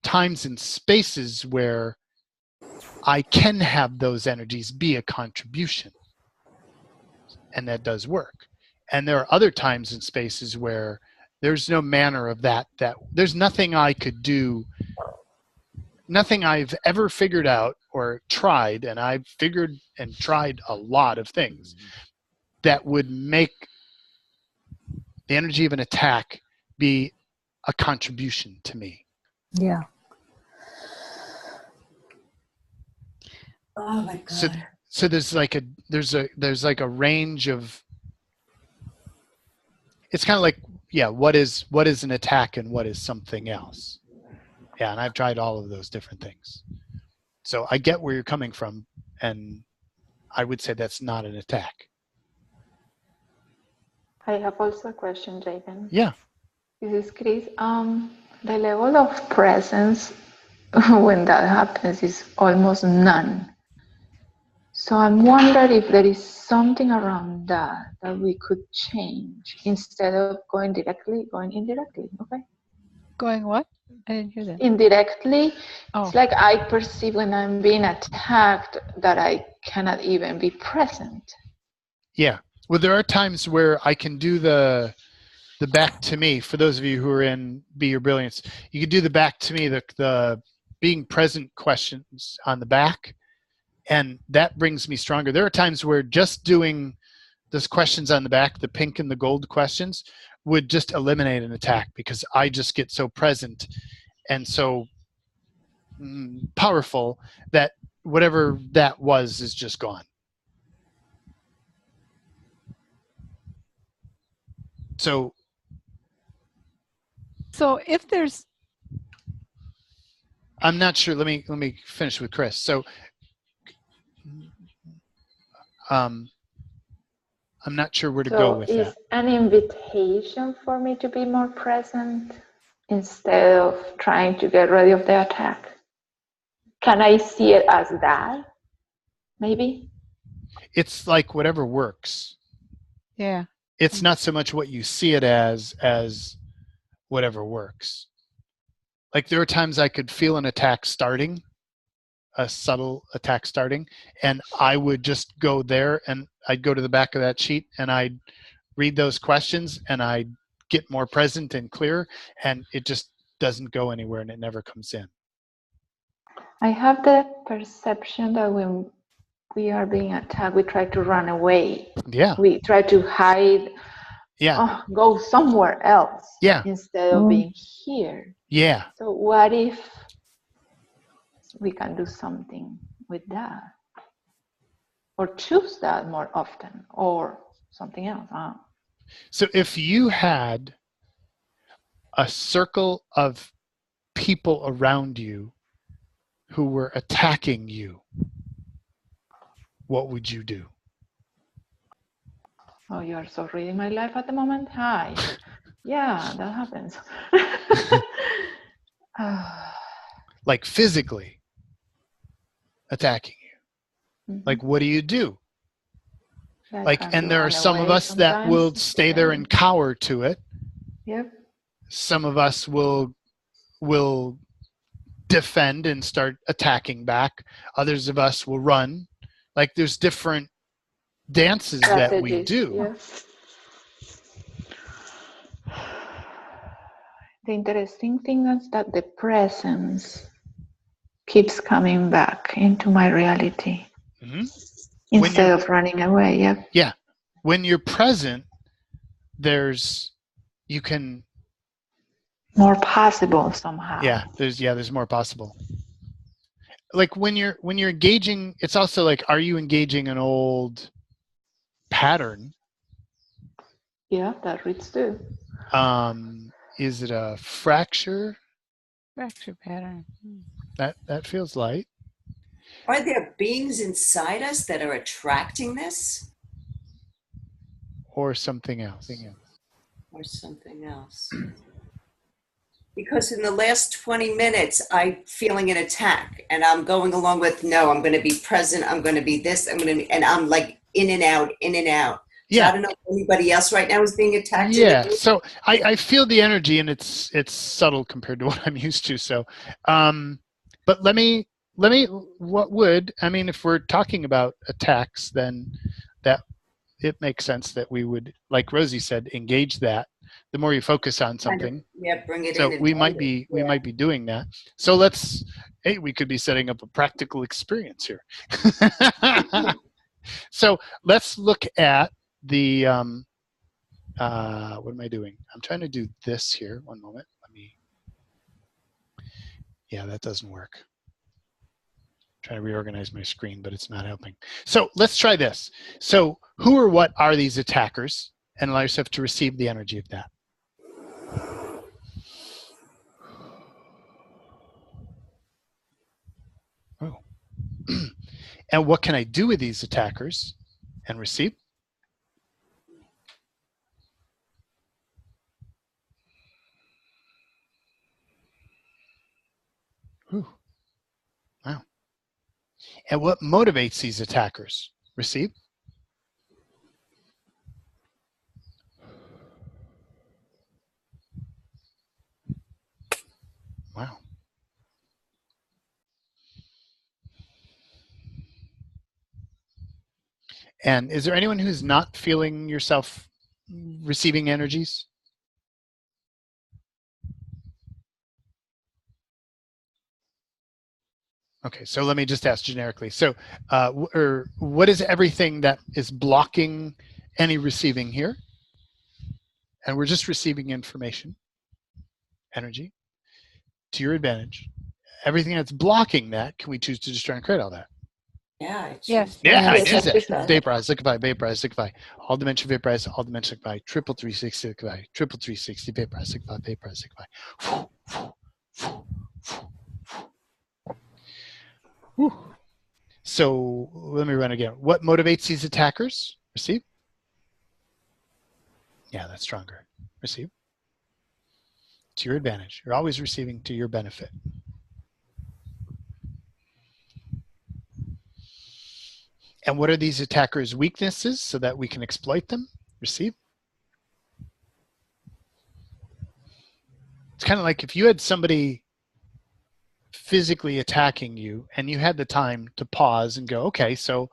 S1: times and spaces where I can have those energies be a contribution, and that does work. And there are other times and spaces where there's no manner of that there's nothing I could do nothing I've ever figured out or tried, and I've figured and tried a lot of things that would make the energy of an attack be a contribution to me.
S9: Yeah.
S5: Oh my God.
S1: So there's like a range of, it's kind of like, yeah, what is an attack and what is something else? Yeah, and I've tried all of those different things. So I get where you're coming from, and I would say that's not an attack.
S10: I have also a question, Jaden.
S1: Yeah.
S10: This is Chris. The level of presence when that happens is almost none. So I'm wondering if there is something around that we could change instead of going directly, going indirectly. Okay.
S2: Going what? I didn't hear that.
S10: Indirectly,
S2: Oh.
S10: it's like I perceive when I'm being attacked that I cannot even be present.
S1: Yeah. Well, there are times where I can do the back to me. For those of you who are in Be Your Brilliance, you can do the back to me, the being present questions on the back, and that brings me stronger. There are times where just doing those questions on the back, the pink and the gold questions, would just eliminate an attack because I just get so present and so powerful that whatever that was is just gone. So
S2: if there's,
S1: I'm not sure. Let me finish with Chris. So I'm not sure where to go with
S10: is
S1: that.
S10: An invitation for me to be more present instead of trying to get rid of the attack. Can I see it as that? Maybe?
S1: It's like whatever works.
S2: Yeah.
S1: It's not so much what you see it as whatever works. Like there are times I could feel an attack starting, a subtle attack starting, and I would just go there and I'd go to the back of that sheet and I'd read those questions and I'd get more present and clear, and it just doesn't go anywhere and it never comes in.
S10: I have the perception that when we are being attacked, we try to run away.
S1: Yeah.
S10: We try to hide.
S1: Yeah.
S10: Go somewhere else.
S1: Yeah.
S10: Instead of being here.
S1: Yeah.
S10: So what if we can do something with that? Or choose that more often, or something else.
S1: So if you had a circle of people around you who were attacking you, what would you do?
S10: Oh, you are so reading my life at the moment? Hi. Yeah, that happens.
S1: Like physically attacking you. Mm-hmm. Like, what do you do? Like, and there are some of us that will stay there and cower to it.
S10: Yep.
S1: Some of us will defend and start attacking back. Others of us will run. Like, there's different dances that we do.
S10: Yes. The interesting thing is that the presence keeps coming back into my reality. Mm-hmm. Instead of running away. Yeah.
S1: Yeah. When you're present, you can
S10: more possible somehow.
S1: Yeah, there's more possible. Like when you're engaging, it's also like, are you engaging an old pattern?
S10: Yeah, that reads too.
S1: Is it a fracture?
S2: Fracture pattern.
S1: That feels light.
S5: Are there beings inside us that are attracting this?
S1: Or something else.
S5: Or something else. Because in the last 20 minutes, I'm feeling an attack and I'm going along with, no, I'm going to be present. I'm going to be this. And I'm like in and out, in and out. So yeah. I don't know if anybody else right now is being attacked.
S1: Yeah. So I feel the energy and it's subtle compared to what I'm used to. So, but let me, if we're talking about attacks, then that it makes sense that we would, like Rosie said, engage that. The more you focus on something,
S5: bring it
S1: so
S5: in.
S1: we might be doing that. So let's, Hey, we could be setting up a practical experience here. So let's look at the, what am I doing? I'm trying to do this here. One moment. Yeah, that doesn't work. Trying to reorganize my screen, but it's not helping. So let's try this. So who or what are these attackers? And allow yourself to receive the energy of that. Oh. And what can I do with these attackers and receive? Whew. Wow. And what motivates these attackers? Receive? Wow. And is there anyone who's not feeling yourself receiving energies? Okay, so let me just ask generically. So, or what is everything that is blocking any receiving here? And we're just receiving information, energy, to your advantage. Everything that's blocking that, can we choose to destroy and create all that?
S5: Yeah.
S2: Yes.
S1: Yeah, I
S8: Yes,
S1: choose
S8: that.
S1: that. Vaporize, liquefy, vaporize, liquefy. All dimension vaporize, all dimension liquefy. Triple 360 liquefy. Triple 360 vaporize, liquefy, vaporize, liquefy. Whew. So let me run again. What motivates these attackers? Receive? Yeah, that's stronger. Receive. To your advantage. You're always receiving to your benefit. And what are these attackers' weaknesses so that we can exploit them? Receive. It's kind of like if you had somebody physically attacking you and you had the time to pause and go, okay, so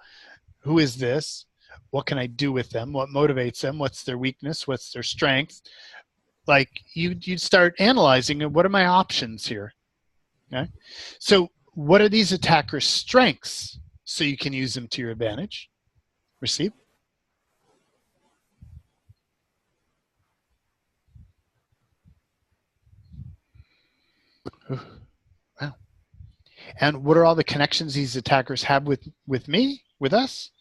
S1: who is this? What can I do with them? What motivates them? What's their weakness? What's their strength? Like you'd start analyzing what are my options here? Okay. So what are these attackers' strengths so you can use them to your advantage? Receive. Wow. And what are all the connections these attackers have with me, with us?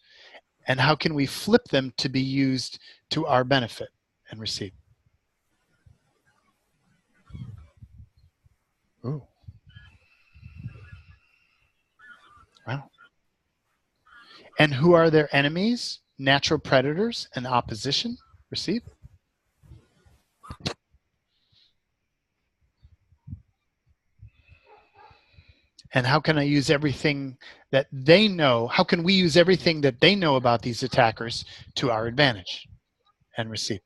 S1: And how can we flip them to be used to our benefit and receive? Ooh. Wow. And who are their enemies, natural predators, and opposition? Receive. And how can I use everything that they know? How can we use everything that they know about these attackers to our advantage and receive?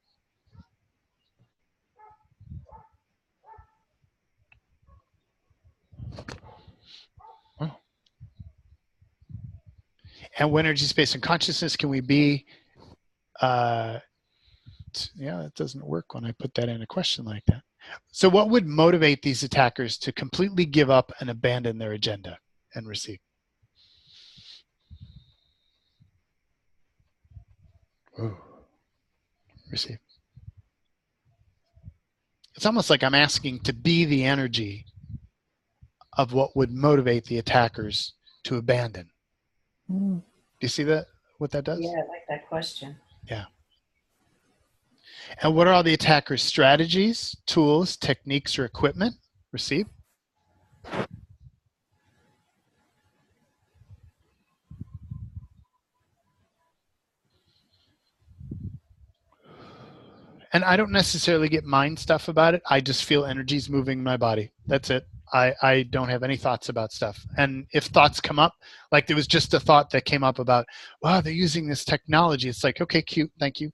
S1: Oh. And what energy, space, and consciousness can we be? Yeah, that doesn't work when I put that in a question like that. So what would motivate these attackers to completely give up and abandon their agenda and receive? Ooh. Receive. It's almost like I'm asking to be the energy of what would motivate the attackers to abandon. Do you see that? What that does?
S5: Yeah, I like that question.
S1: Yeah. And what are all the attackers' strategies, tools, techniques, or equipment? Receive. And I don't necessarily get mind stuff about it. I just feel energies moving my body. That's it. I don't have any thoughts about stuff. And if thoughts come up, like there was just a thought that came up about, wow, they're using this technology. It's like, okay, cute, thank you.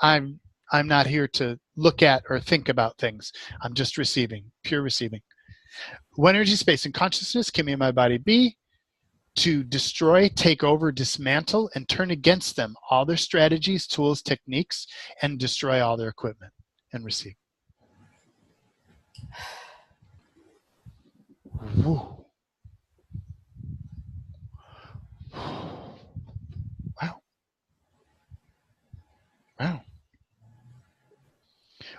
S1: I'm not here to look at or think about things. I'm just receiving, pure receiving. What energy, space, and consciousness can me and my body be? To destroy, take over, dismantle, and turn against them all their strategies, tools, techniques, and destroy all their equipment and receive. Woo. Wow. Wow.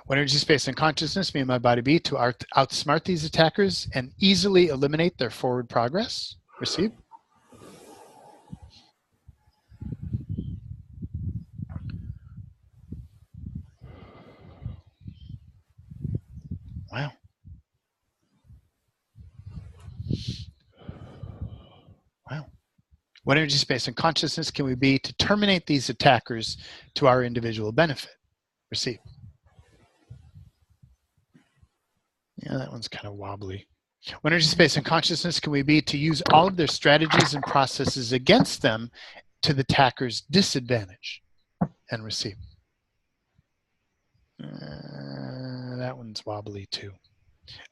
S1: What energy, space, and consciousness may my body be to outsmart these attackers and easily eliminate their forward progress? Receive. Wow. Wow. What energy, space, and consciousness can we be to terminate these attackers to our individual benefit? Receive. Yeah, that one's kind of wobbly. What energy, space, and consciousness can we be to use all of their strategies and processes against them to the attacker's disadvantage? And receive. That one's wobbly too.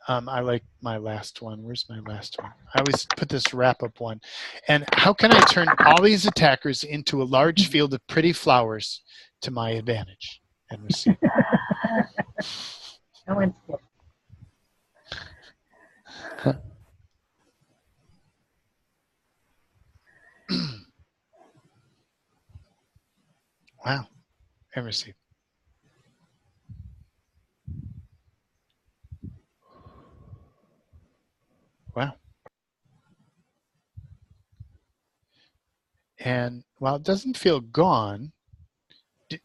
S1: I like my last one. Where's my last one? I always put this wrap-up one. And how can I turn all these attackers into a large field of pretty flowers to my advantage? And receive.
S3: That one's good.
S1: Wow. And receive. Wow. And while it doesn't feel gone,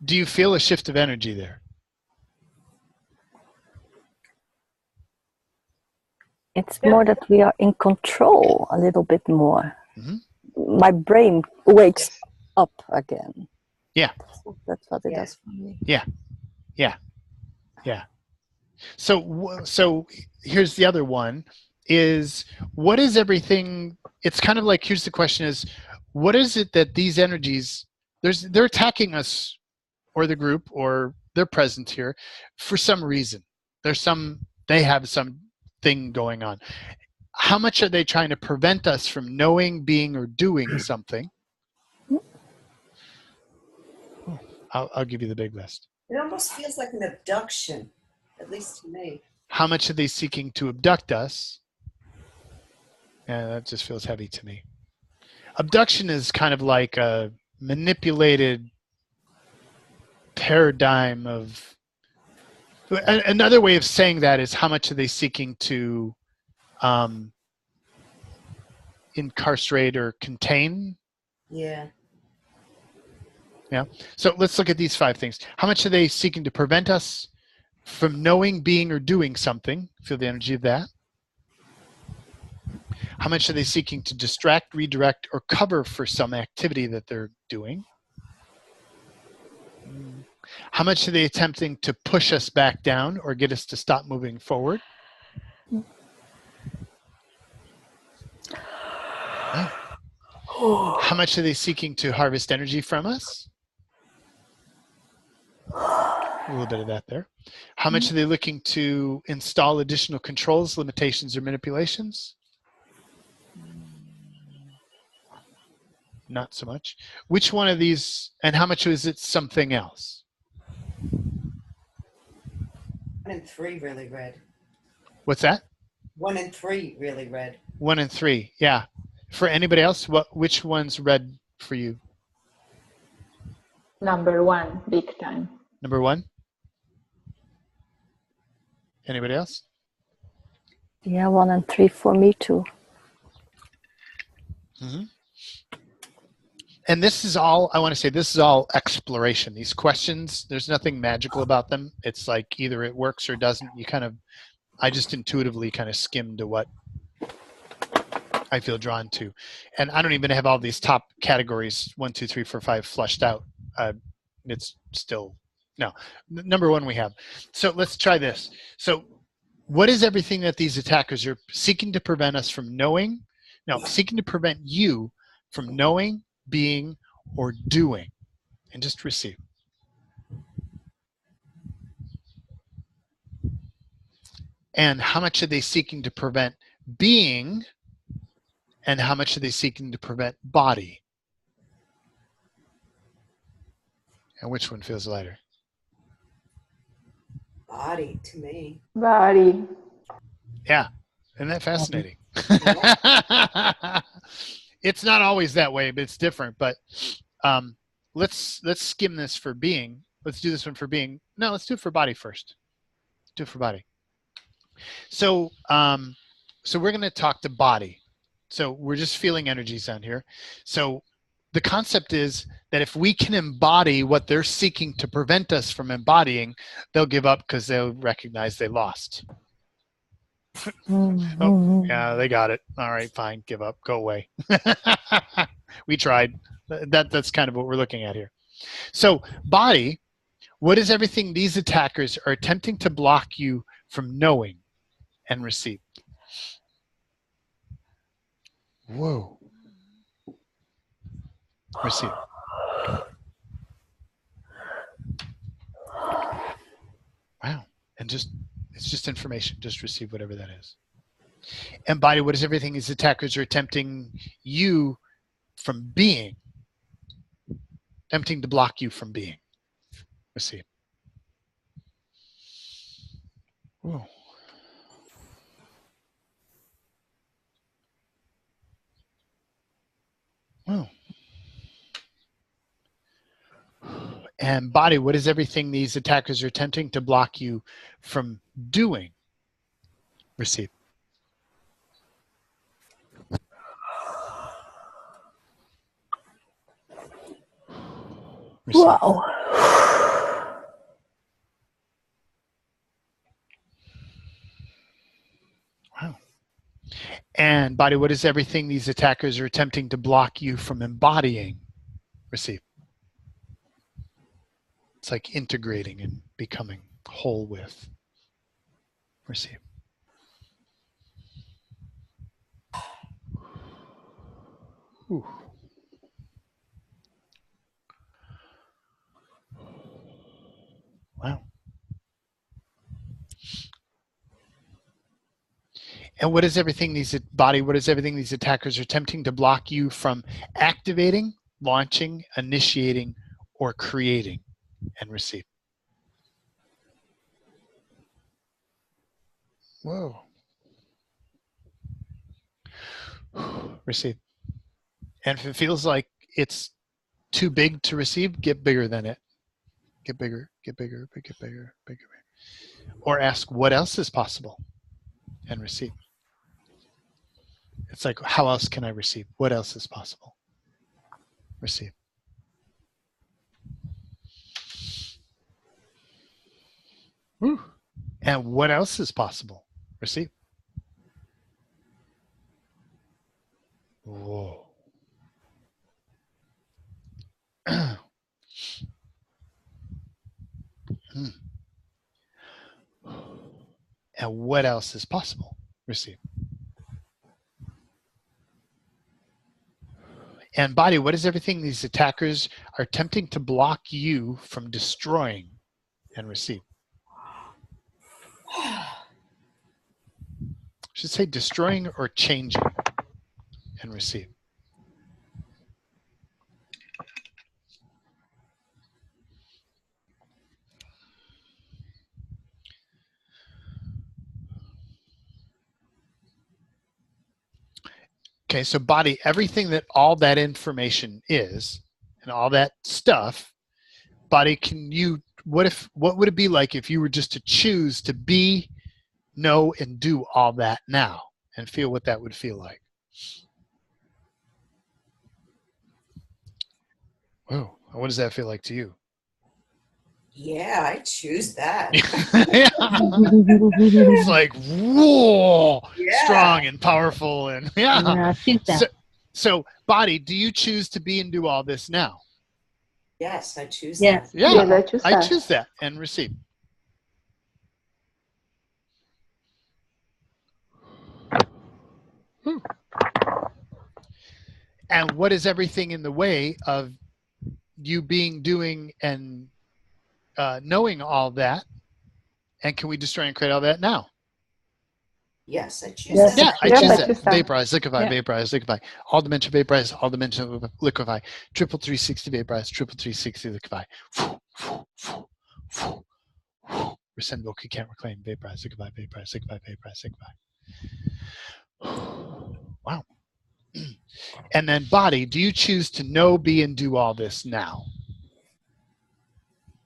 S1: do you feel a shift of energy there?
S9: It's more that we are in control a little bit more.
S1: Mm-hmm.
S9: My brain wakes up again.
S1: Yeah.
S9: That's what it does for me.
S1: Yeah. Yeah. Yeah. So here's the other one is what is everything? It's kind of like, here's the question is, what is it that these energies, they're attacking us or the group or they're present here for some reason. They have something going on. How much are they trying to prevent us from knowing, being, or doing something? I'll give you the big list.
S5: It almost feels like an abduction, at least to me.
S1: How much are they seeking to abduct us? Yeah, that just feels heavy to me. Abduction is kind of like a manipulated paradigm of... Another way of saying that is how much are they seeking to incarcerate or contain?
S5: Yeah.
S1: Yeah. So let's look at these 5 things. How much are they seeking to prevent us from knowing, being, or doing something? Feel the energy of that. How much are they seeking to distract, redirect, or cover for some activity that they're doing? How much are they attempting to push us back down or get us to stop moving forward? How much are they seeking to harvest energy from us? A little bit of that there. How much are they looking to install additional controls, limitations, or manipulations? Not so much. Which one of these, and how much is it something else?
S5: 1 and 3 really red.
S1: What's that?
S5: 1 and 3 really red.
S1: 1 and 3, yeah. For anybody else, which one's red for you?
S10: Number 1, big time.
S1: Number 1? Anybody else?
S9: Yeah, 1 and 3 for me too.
S1: Mm-hmm. And this is all, I want to say, this is all exploration. These questions, there's nothing magical about them. It's like either it works or doesn't. I just intuitively kind of skim to what I feel drawn to. And I don't even have all these top categories, 1, 2, 3, 4, 5 flushed out. It's still, no. Number 1 we have. So let's try this. So what is everything that these attackers are seeking to prevent us from knowing? No, seeking to prevent you from knowing, being, or doing. And just receive. And how much are they seeking to prevent being? And how much are they seeking to prevent body? And which one feels lighter?
S5: Body to me.
S10: Body.
S1: Yeah. Isn't that fascinating? It's not always that way, but it's different. But let's skim this for being. Let's do this one for being. No, let's do it for body first. Do it for body. So so we're going to talk to body. So we're just feeling energies on here. So the concept is that if we can embody what they're seeking to prevent us from embodying, they'll give up because they'll recognize they lost. Oh, yeah, they got it. All right, fine, give up, go away. We tried. That's kind of what we're looking at here. So body, what is everything these attackers are attempting to block you from knowing and receive? Whoa. Receive. Wow. And just, it's just information. Just receive whatever that is. And body, what is everything these attackers are attempting you from being? Attempting to block you from being. Receive. Whoa. Wow. And body, what is everything these attackers are attempting to block you from doing? Receive. Receive.
S9: Wow.
S1: Wow. And body, what is everything these attackers are attempting to block you from embodying? Receive. It's like integrating and becoming whole with. Receive. Ooh. Wow. And what is everything these body, what is everything these attackers are attempting to block you from activating, launching, initiating, or creating? And receive. Whoa. Receive. And if it feels like it's too big to receive, get bigger than it. Get bigger, get bigger, get bigger, bigger. Or ask what else is possible and receive. It's like, how else can I receive? What else is possible? Receive. Woo. And what else is possible? Receive. Whoa. And what else is possible? Receive. And body, what is everything these attackers are attempting to block you from destroying? And receive. I should say destroying or changing and receive. Okay, so body, everything that all that information is and all that stuff, body, can you, what would it be like if you were just to choose to be, know, and do all that now and feel what that would feel like? Whoa, what does that feel like to you?
S5: Yeah, I choose that.
S1: It's like, whoa,
S5: Yeah.
S1: strong and powerful. And yeah.
S3: Choose that.
S1: So, body, do you choose to be and do all this now?
S5: Yes, I choose
S3: Yes.
S5: that.
S1: Yeah,
S10: Yes, I choose
S1: I
S10: that.
S1: choose that and receive. And what is everything in the way of you being, doing, and knowing all that? And can we destroy and create all that now?
S5: Yes, I choose
S10: Yes.
S5: that.
S1: Yeah, I
S10: Yes,
S1: choose
S10: I
S1: that.
S10: choose that.
S1: Vaporize, liquefy,
S2: Yeah.
S1: vaporize, liquefy. All dimension vaporize, all dimension liquefy. Triple 360 vaporize, triple 360 liquefy. Resend, can't reclaim, vaporize, liquefy, vaporize, liquefy, vaporize, liquefy. Wow. And then body, do you choose to know, be, and do all this now?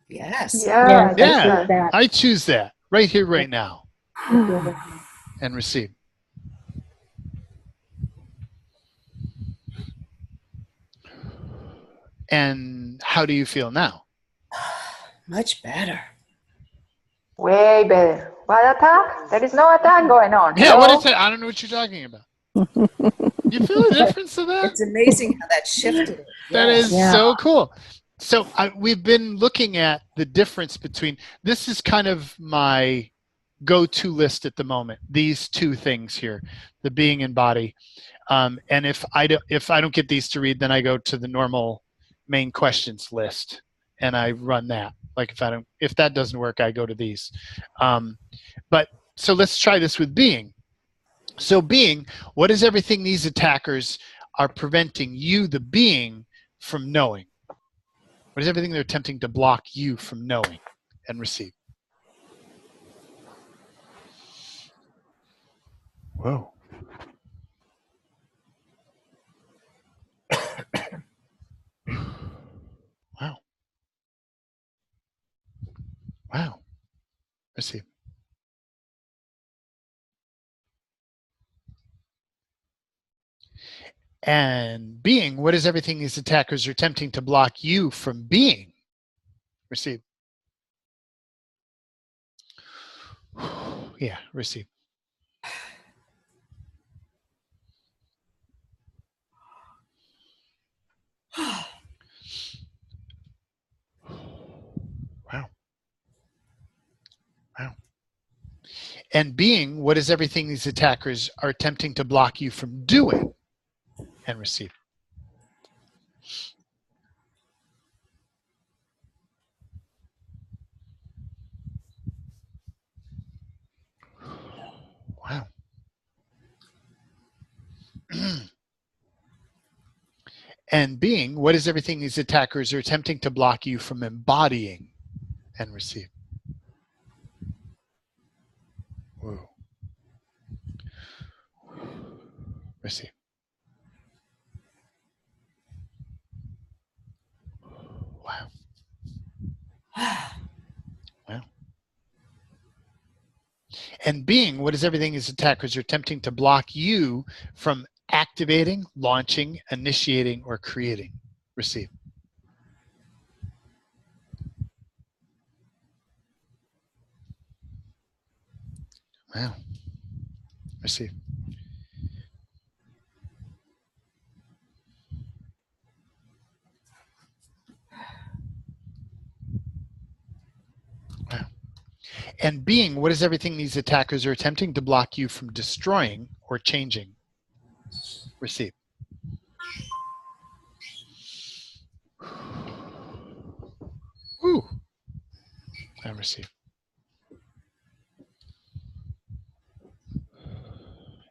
S5: Yes.
S8: Yeah,
S1: Yeah, I choose that right here, right now.
S3: Yeah.
S1: And receive. And how do you feel now?
S5: Much better.
S8: way better. What attack? There is no attack going on.
S1: Yeah,
S8: Hello?
S1: what is that? I don't know what you're talking about. You feel the difference of that?
S5: It's amazing how that shifted.
S1: That is
S3: Yeah.
S1: so cool. So we've been looking at the difference between, this is kind of my go-to list at the moment, these two things here, the being and body. And if I don't get these to read, then I go to the normal main questions list and I run that. Like if that doesn't work, I go to these. But so let's try this with being. So being, what is everything these attackers are preventing you, the being, from knowing? What is everything they're attempting to block you from knowing and receive? Whoa. Wow. Wow. Receive. And being, what is everything these attackers are attempting to block you from being? Receive. Yeah, receive. Wow. Wow. And being, what is everything these attackers are attempting to block you from doing? And receive. Wow. And being, what is everything these attackers are attempting to block you from embodying and receive? Whoa. Receive. Wow. Wow. And being, what is everything these attackers are attempting to block you from activating, launching, initiating, or creating? Receive. Wow. Receive. Wow. And being, what is everything these attackers are attempting to block you from destroying or changing? Receive. Ooh. And receive.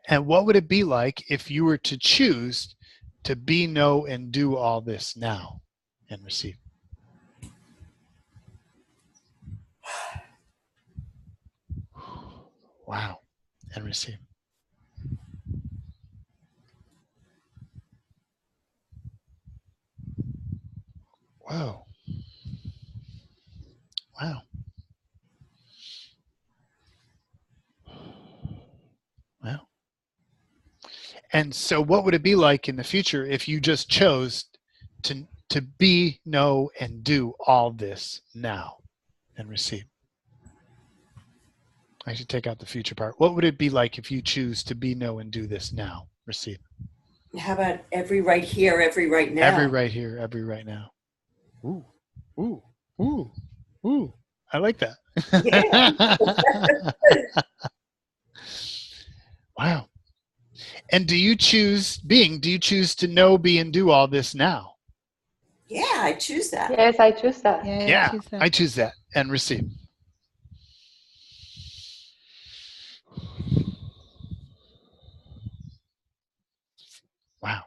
S1: And what would it be like if you were to choose to be, know, and do all this now and receive? Wow. And receive. Whoa. Wow. Wow. And so what would it be like in the future if you just chose to be, know, and do all this now and receive? I should take out the future part. What would it be like if you choose to be, know, and do this now? Receive.
S5: How about every right here, every right now?
S1: Every right here, every right now. Ooh, ooh, ooh, ooh. I like that.
S5: Yeah.
S1: Wow. And do you choose to know, be, and do all this now?
S5: Yeah, I choose that.
S8: Yes, I choose that.
S1: Yeah, I choose that and receive. Wow.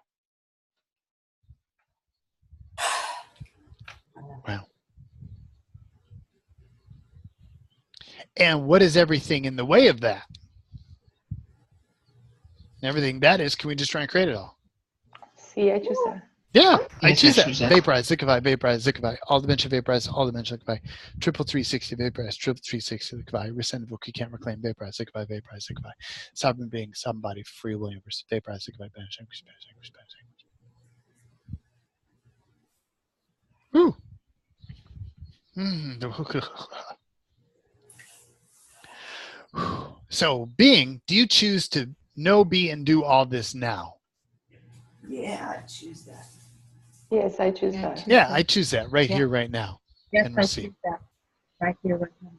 S1: Wow. And what is everything in the way of that? everything that is, can we just try and create it all?
S10: See, I choose that.
S1: Yeah, I
S12: Yes,
S1: choose
S12: I
S1: that.
S12: choose that.
S1: Vaporize, liquefy, vaporize, liquefy. All dimension vaporize, all dimension liquefy. Triple 360 vaporize, triple 360 liquefy. Rescinded book you can't reclaim, vaporize, liquefy, vaporize, liquefy. Sovereign being, sovereign body, free will universe. Vaporize, liquefy, banish, anguish, banish, anguish, banish, anguish. So, being, do you choose to know, be, and do all this now?
S5: Yeah, I choose that.
S10: Yes, I choose that.
S1: Yeah, I choose that right
S3: Yeah.
S1: here, right now.
S3: Yes,
S1: And
S3: I
S1: receive.
S3: choose that. Right here, right now.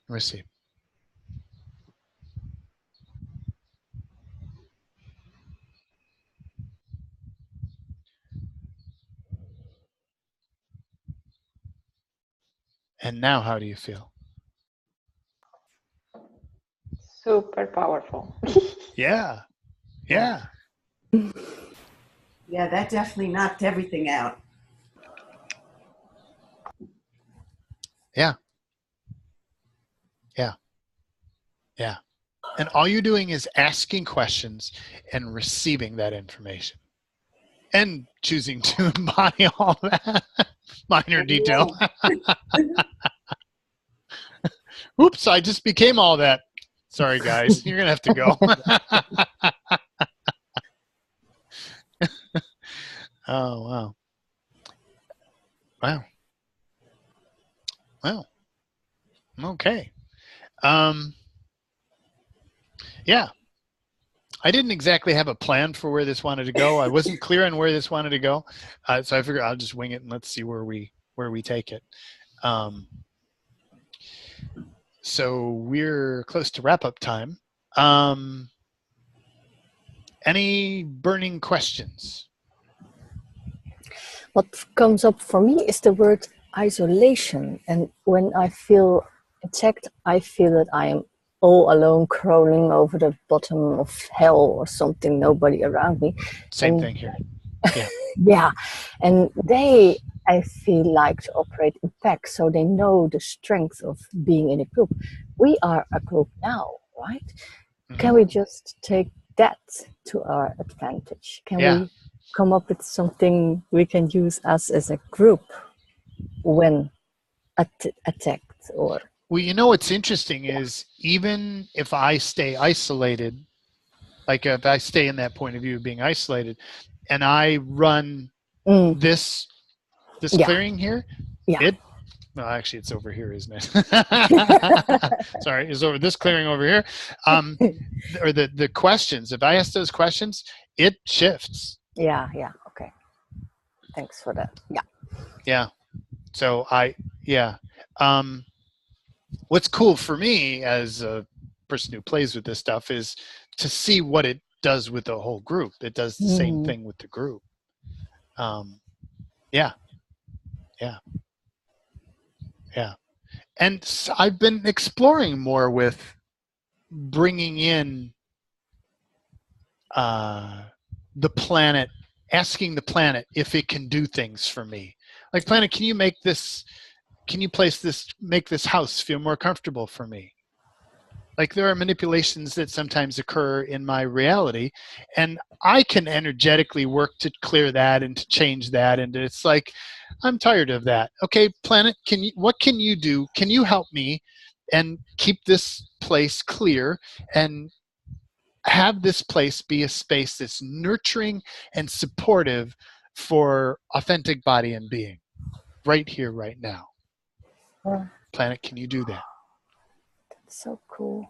S1: Receive. And now, how do you feel?
S10: Super powerful.
S1: Yeah. Yeah.
S5: Yeah, that definitely knocked everything out.
S1: Yeah. Yeah. Yeah. And all you're doing is asking questions and receiving that information and choosing to embody all that minor detail. Oops, I just became all that. Sorry, guys. You're going to have to go. Oh, wow. Wow. Wow. Okay. Yeah. I didn't exactly have a plan for where this wanted to go. I wasn't clear on where this wanted to go. So I figured I'll just wing it and let's see where we take it. So we're close to wrap up time. Any burning questions?
S9: What comes up for me is the word isolation. And when I feel attacked, I feel that I am all alone crawling over the bottom of hell or something, nobody around me.
S1: Same thing here. Yeah.
S9: Yeah. And they, I feel like, to operate in packs, so they know the strength of being in a group. We are a group now, right? Mm-hmm. Can we just take that to our advantage? Can we come up with something we can use us as a group when attacked? Or
S1: well, you know what's interesting is even if I stay isolated, like if I stay in that point of view of being isolated, and I run this clearing here, well, actually, it's over here, isn't it? Sorry, it's over this clearing over here. Or the questions. If I ask those questions, it shifts.
S9: Yeah. Okay. Thanks for that. Yeah.
S1: Yeah. So what's cool for me as a person who plays with this stuff is to see what it does with the whole group. It does the same thing with the group. Yeah. And so I've been exploring more with bringing in the planet, asking the planet if it can do things for me. Like, planet, can you make this, make this house feel more comfortable for me? Like, there are manipulations that sometimes occur in my reality, and I can energetically work to clear that and to change that. And it's like, I'm tired of that. Okay, planet, what can you do? Can you help me and keep this place clear and have this place be a space that's nurturing and supportive for authentic body and being right here, right now? Planet, can you do that?
S9: That's so cool.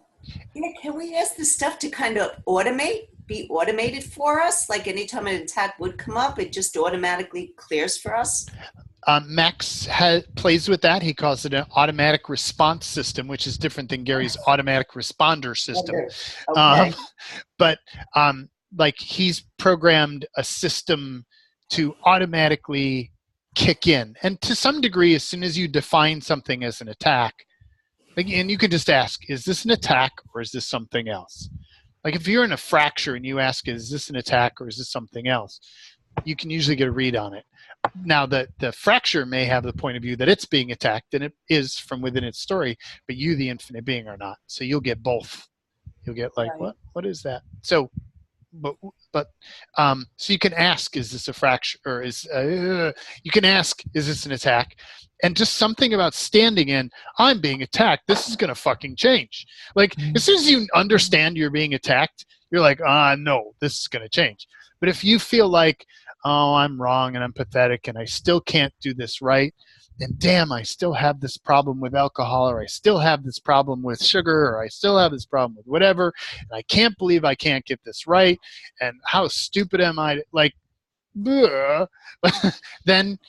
S5: Yeah, can we ask the stuff to kind of be automated for us? Like anytime an attack would come up, it just automatically clears for us?
S1: Max plays with that. He calls it an automatic response system, which is different than Gary's automatic responder system.
S5: Okay.
S1: But like, he's programmed a system to automatically kick in. And to some degree, as soon as you define something as an attack, and you can just ask, is this an attack or is this something else? Like, if you're in a fracture and you ask, is this an attack or is this something else? You can usually get a read on it. Now, the fracture may have the point of view that it's being attacked, and it is from within its story, but you, the infinite being, are not. So you'll get both. You'll get like, what is that? So so you can ask, is this a fracture, or you can ask, is this an attack? And just something about standing in, I'm being attacked, this is going to fucking change. Like, as soon as you understand you're being attacked, you're like, no, this is going to change. But if you feel like, oh, I'm wrong and I'm pathetic and I still can't do this right, and damn, I still have this problem with alcohol, or I still have this problem with sugar, or I still have this problem with whatever, and I can't believe I can't get this right, and how stupid am I? Like, then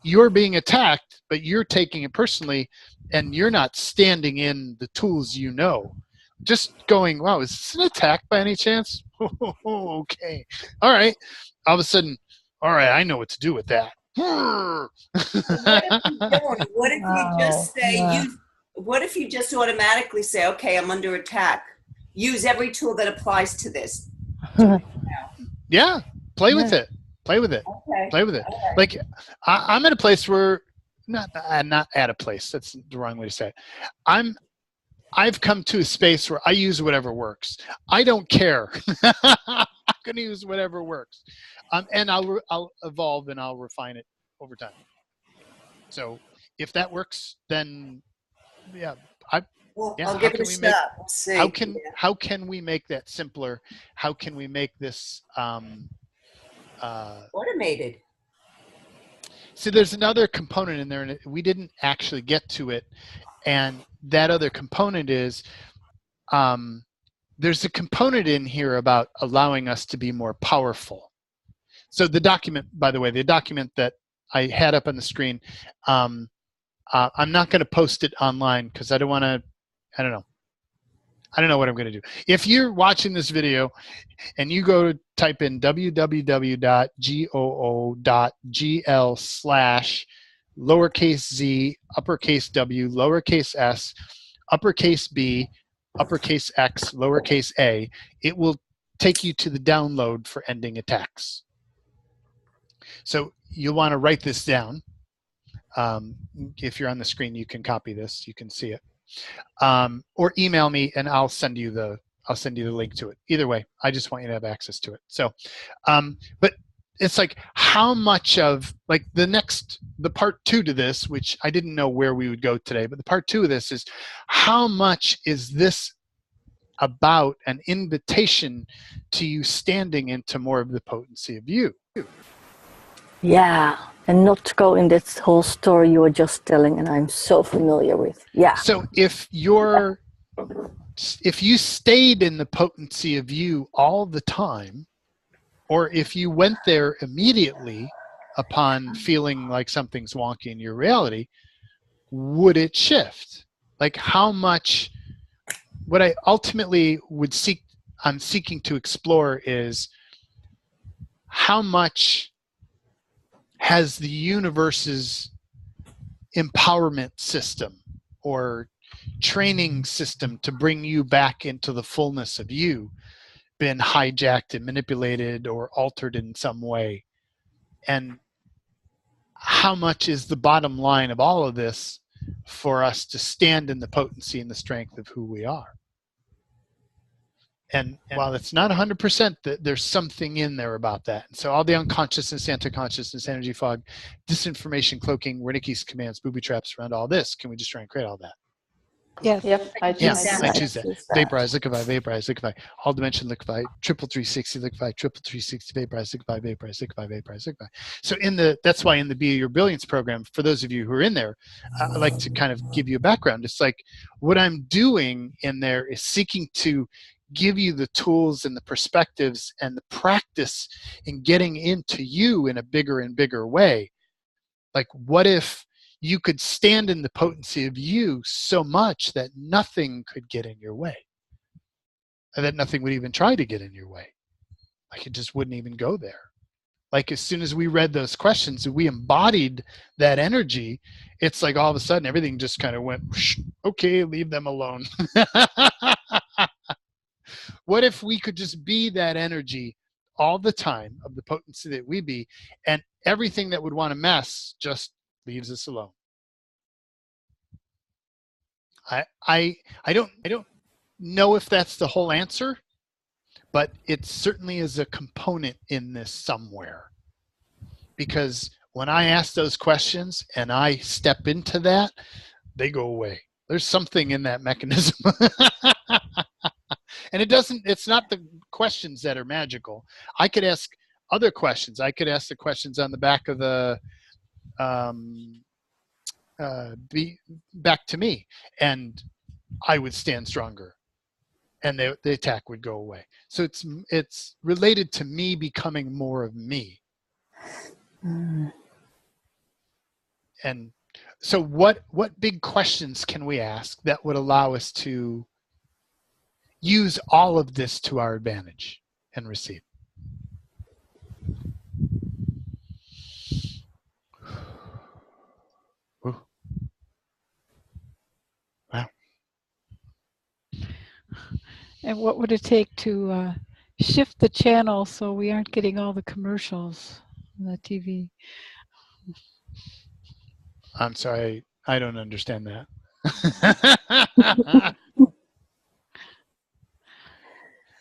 S1: you're being attacked, but you're taking it personally, and you're not standing in the tools you know. Just going, wow, is this an attack by any chance? Okay. All right. All of a sudden, all right, I know what to do with that.
S5: What if you don't? What if you just say, what if you just automatically say, okay, I'm under attack. Use every tool that applies to this.
S1: Yeah, play with it. Play with it.
S5: Okay.
S1: Play with it.
S5: Okay.
S1: Like, I'm at a place where, not at a place, that's the wrong way to say it. I've come to a space where I use whatever works. I don't care. I'm going to use whatever works. And I'll evolve and I'll refine it over time. So if that works, then yeah,
S5: I'll give it a shot. We'll see.
S1: How can we make that simpler? How can we make this
S5: automated?
S1: See, there's another component in there, and we didn't actually get to it. And that other component is there's a component in here about allowing us to be more powerful. So the document, by the way, the document that I had up on the screen, I'm not going to post it online because I don't want to, I don't know what I'm going to do. If you're watching this video and you go to type in www.goo.gl/lowercase z, uppercase w, lowercase s, uppercase b, uppercase x, lowercase a, it will take you to the download for ending attacks. So you'll want to write this down. If you're on the screen, you can copy this. You can see it. Or email me and I'll send you the link to it. Either way, I just want you to have access to it. So, but it's like, how much of, like, the part 2 to this, which I didn't know where we would go today, but the part 2 of this is, how much is this about an invitation to you standing into more of the potency of you?
S9: Yeah, and not to go in this whole story you were just telling, and I'm so familiar with. Yeah.
S1: So if you stayed in the potency of you all the time, or if you went there immediately upon feeling like something's wonky in your reality, would it shift? Like, how much, what I ultimately I'm seeking to explore is, how much has the universe's empowerment system or training system to bring you back into the fullness of you been hijacked and manipulated or altered in some way? And how much is the bottom line of all of this for us to stand in the potency and the strength of who we are? And while it's not 100%, there's something in there about that. And so all the unconsciousness, anti-consciousness, energy fog, disinformation, cloaking, Wernicke's commands, booby traps around all this, can we just try and create all that?
S2: Yes.
S8: Yep, I choose that.
S1: I choose that. Vaporize, liquefy, vaporize, liquefy. All dimension, liquefy. Triple 360, liquefy. Triple 360, vaporize, liquefy, vaporize, liquefy, vaporize, liquefy. So that's why in the Be Your Brilliance program, for those of you who are in there, I'd like to kind of give you a background. It's like, what I'm doing in there is seeking to give you the tools and the perspectives and the practice in getting into you in a bigger and bigger way. Like, what if you could stand in the potency of you so much that nothing could get in your way, and that nothing would even try to get in your way? Like, it just wouldn't even go there. Like, as soon as we read those questions and we embodied that energy, it's like all of a sudden everything just kind of went, okay, leave them alone. What if we could just be that energy all the time of the potency that we be, and everything that would want to mess just leaves us alone? I don't know if that's the whole answer, but it certainly is a component in this somewhere. Because when I ask those questions and I step into that, they go away. There's something in that mechanism. And it's not the questions that are magical. I could ask other questions. I could ask the questions on the back of the back to me, and I would stand stronger, and the attack would go away. So it's related to me becoming more of me. And so what big questions can we ask that would allow us to use all of this to our advantage and receive? Ooh. Wow.
S2: And what would it take to shift the channel so we aren't getting all the commercials on the TV?
S1: I'm sorry, I don't understand that.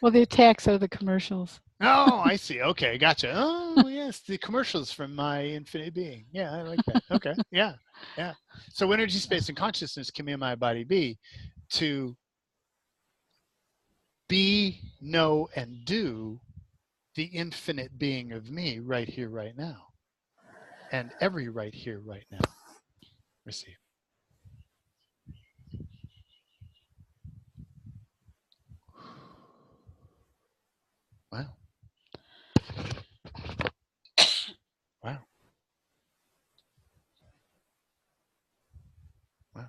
S2: Well, the attacks are the commercials.
S1: Oh, I see. Okay, gotcha. Oh, yes, the commercials from my infinite being. Yeah, I like that. Okay, yeah, yeah. So energy, space, and consciousness can be in my body be to be, know, and do the infinite being of me right here, right now. And every right here, right now. Receive. Wow. Wow. Wow.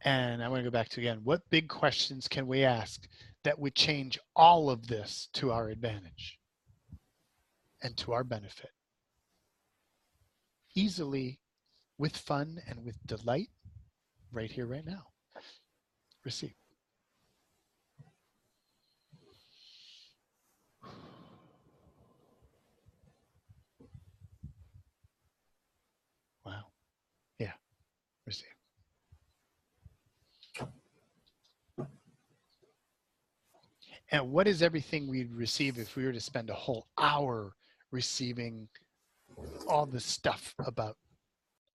S1: And I want to go back to again, what big questions can we ask that would change all of this to our advantage and to our benefit? Easily, with fun and with delight, right here, right now. Receive. Wow. Yeah. Receive. And what is everything we'd receive if we were to spend a whole hour receiving all this stuff about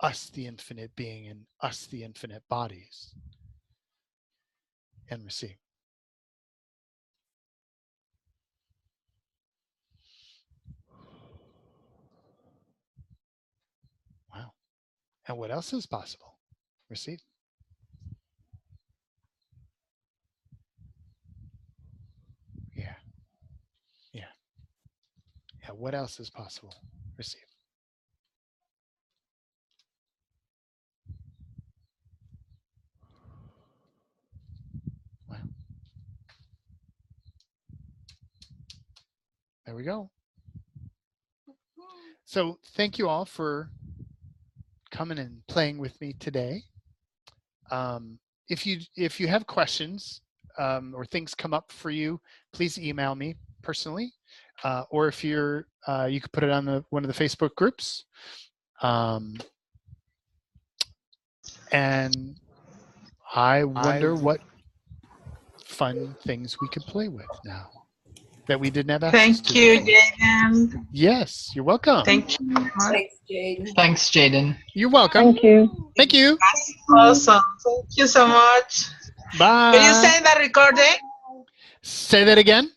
S1: us, the infinite being, and us, the infinite bodies? And receive. Wow. And what else is possible? Receive. Yeah. Yeah. Yeah. What else is possible? Receive. Wow. There we go. So thank you all for coming and playing with me today. If you have questions or things come up for you, please email me personally, or if you could put it on one of the Facebook groups. And I wonder what fun things we could play with now that we didn't have access to.
S11: Thank you, Jaden.
S1: Yes, you're welcome.
S11: Thank you.
S5: Thanks, Jaden.
S7: Thanks, Jaden.
S1: You're welcome.
S6: Thank you.
S1: Thank you.
S11: That's awesome. Thank you so much.
S1: Bye.
S11: Will you send that recording?
S1: Say that again.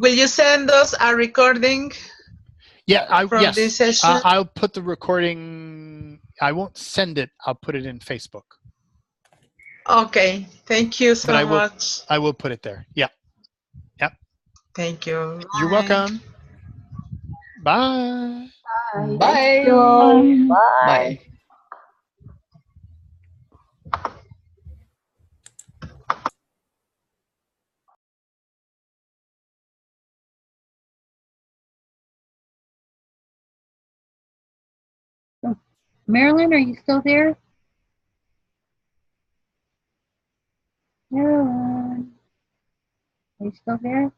S11: Will you send us a recording?
S1: Yeah,
S11: from this session?
S1: I'll put the recording. I won't send it. I'll put it in Facebook.
S11: Okay. Thank you so much.
S1: I will put it there. Yeah. Yep.
S11: Thank you.
S1: You're welcome. Bye.
S9: Bye.
S7: Bye.
S9: Bye.
S7: Bye.
S3: Marilyn, are you still there? Marilyn, are you still there?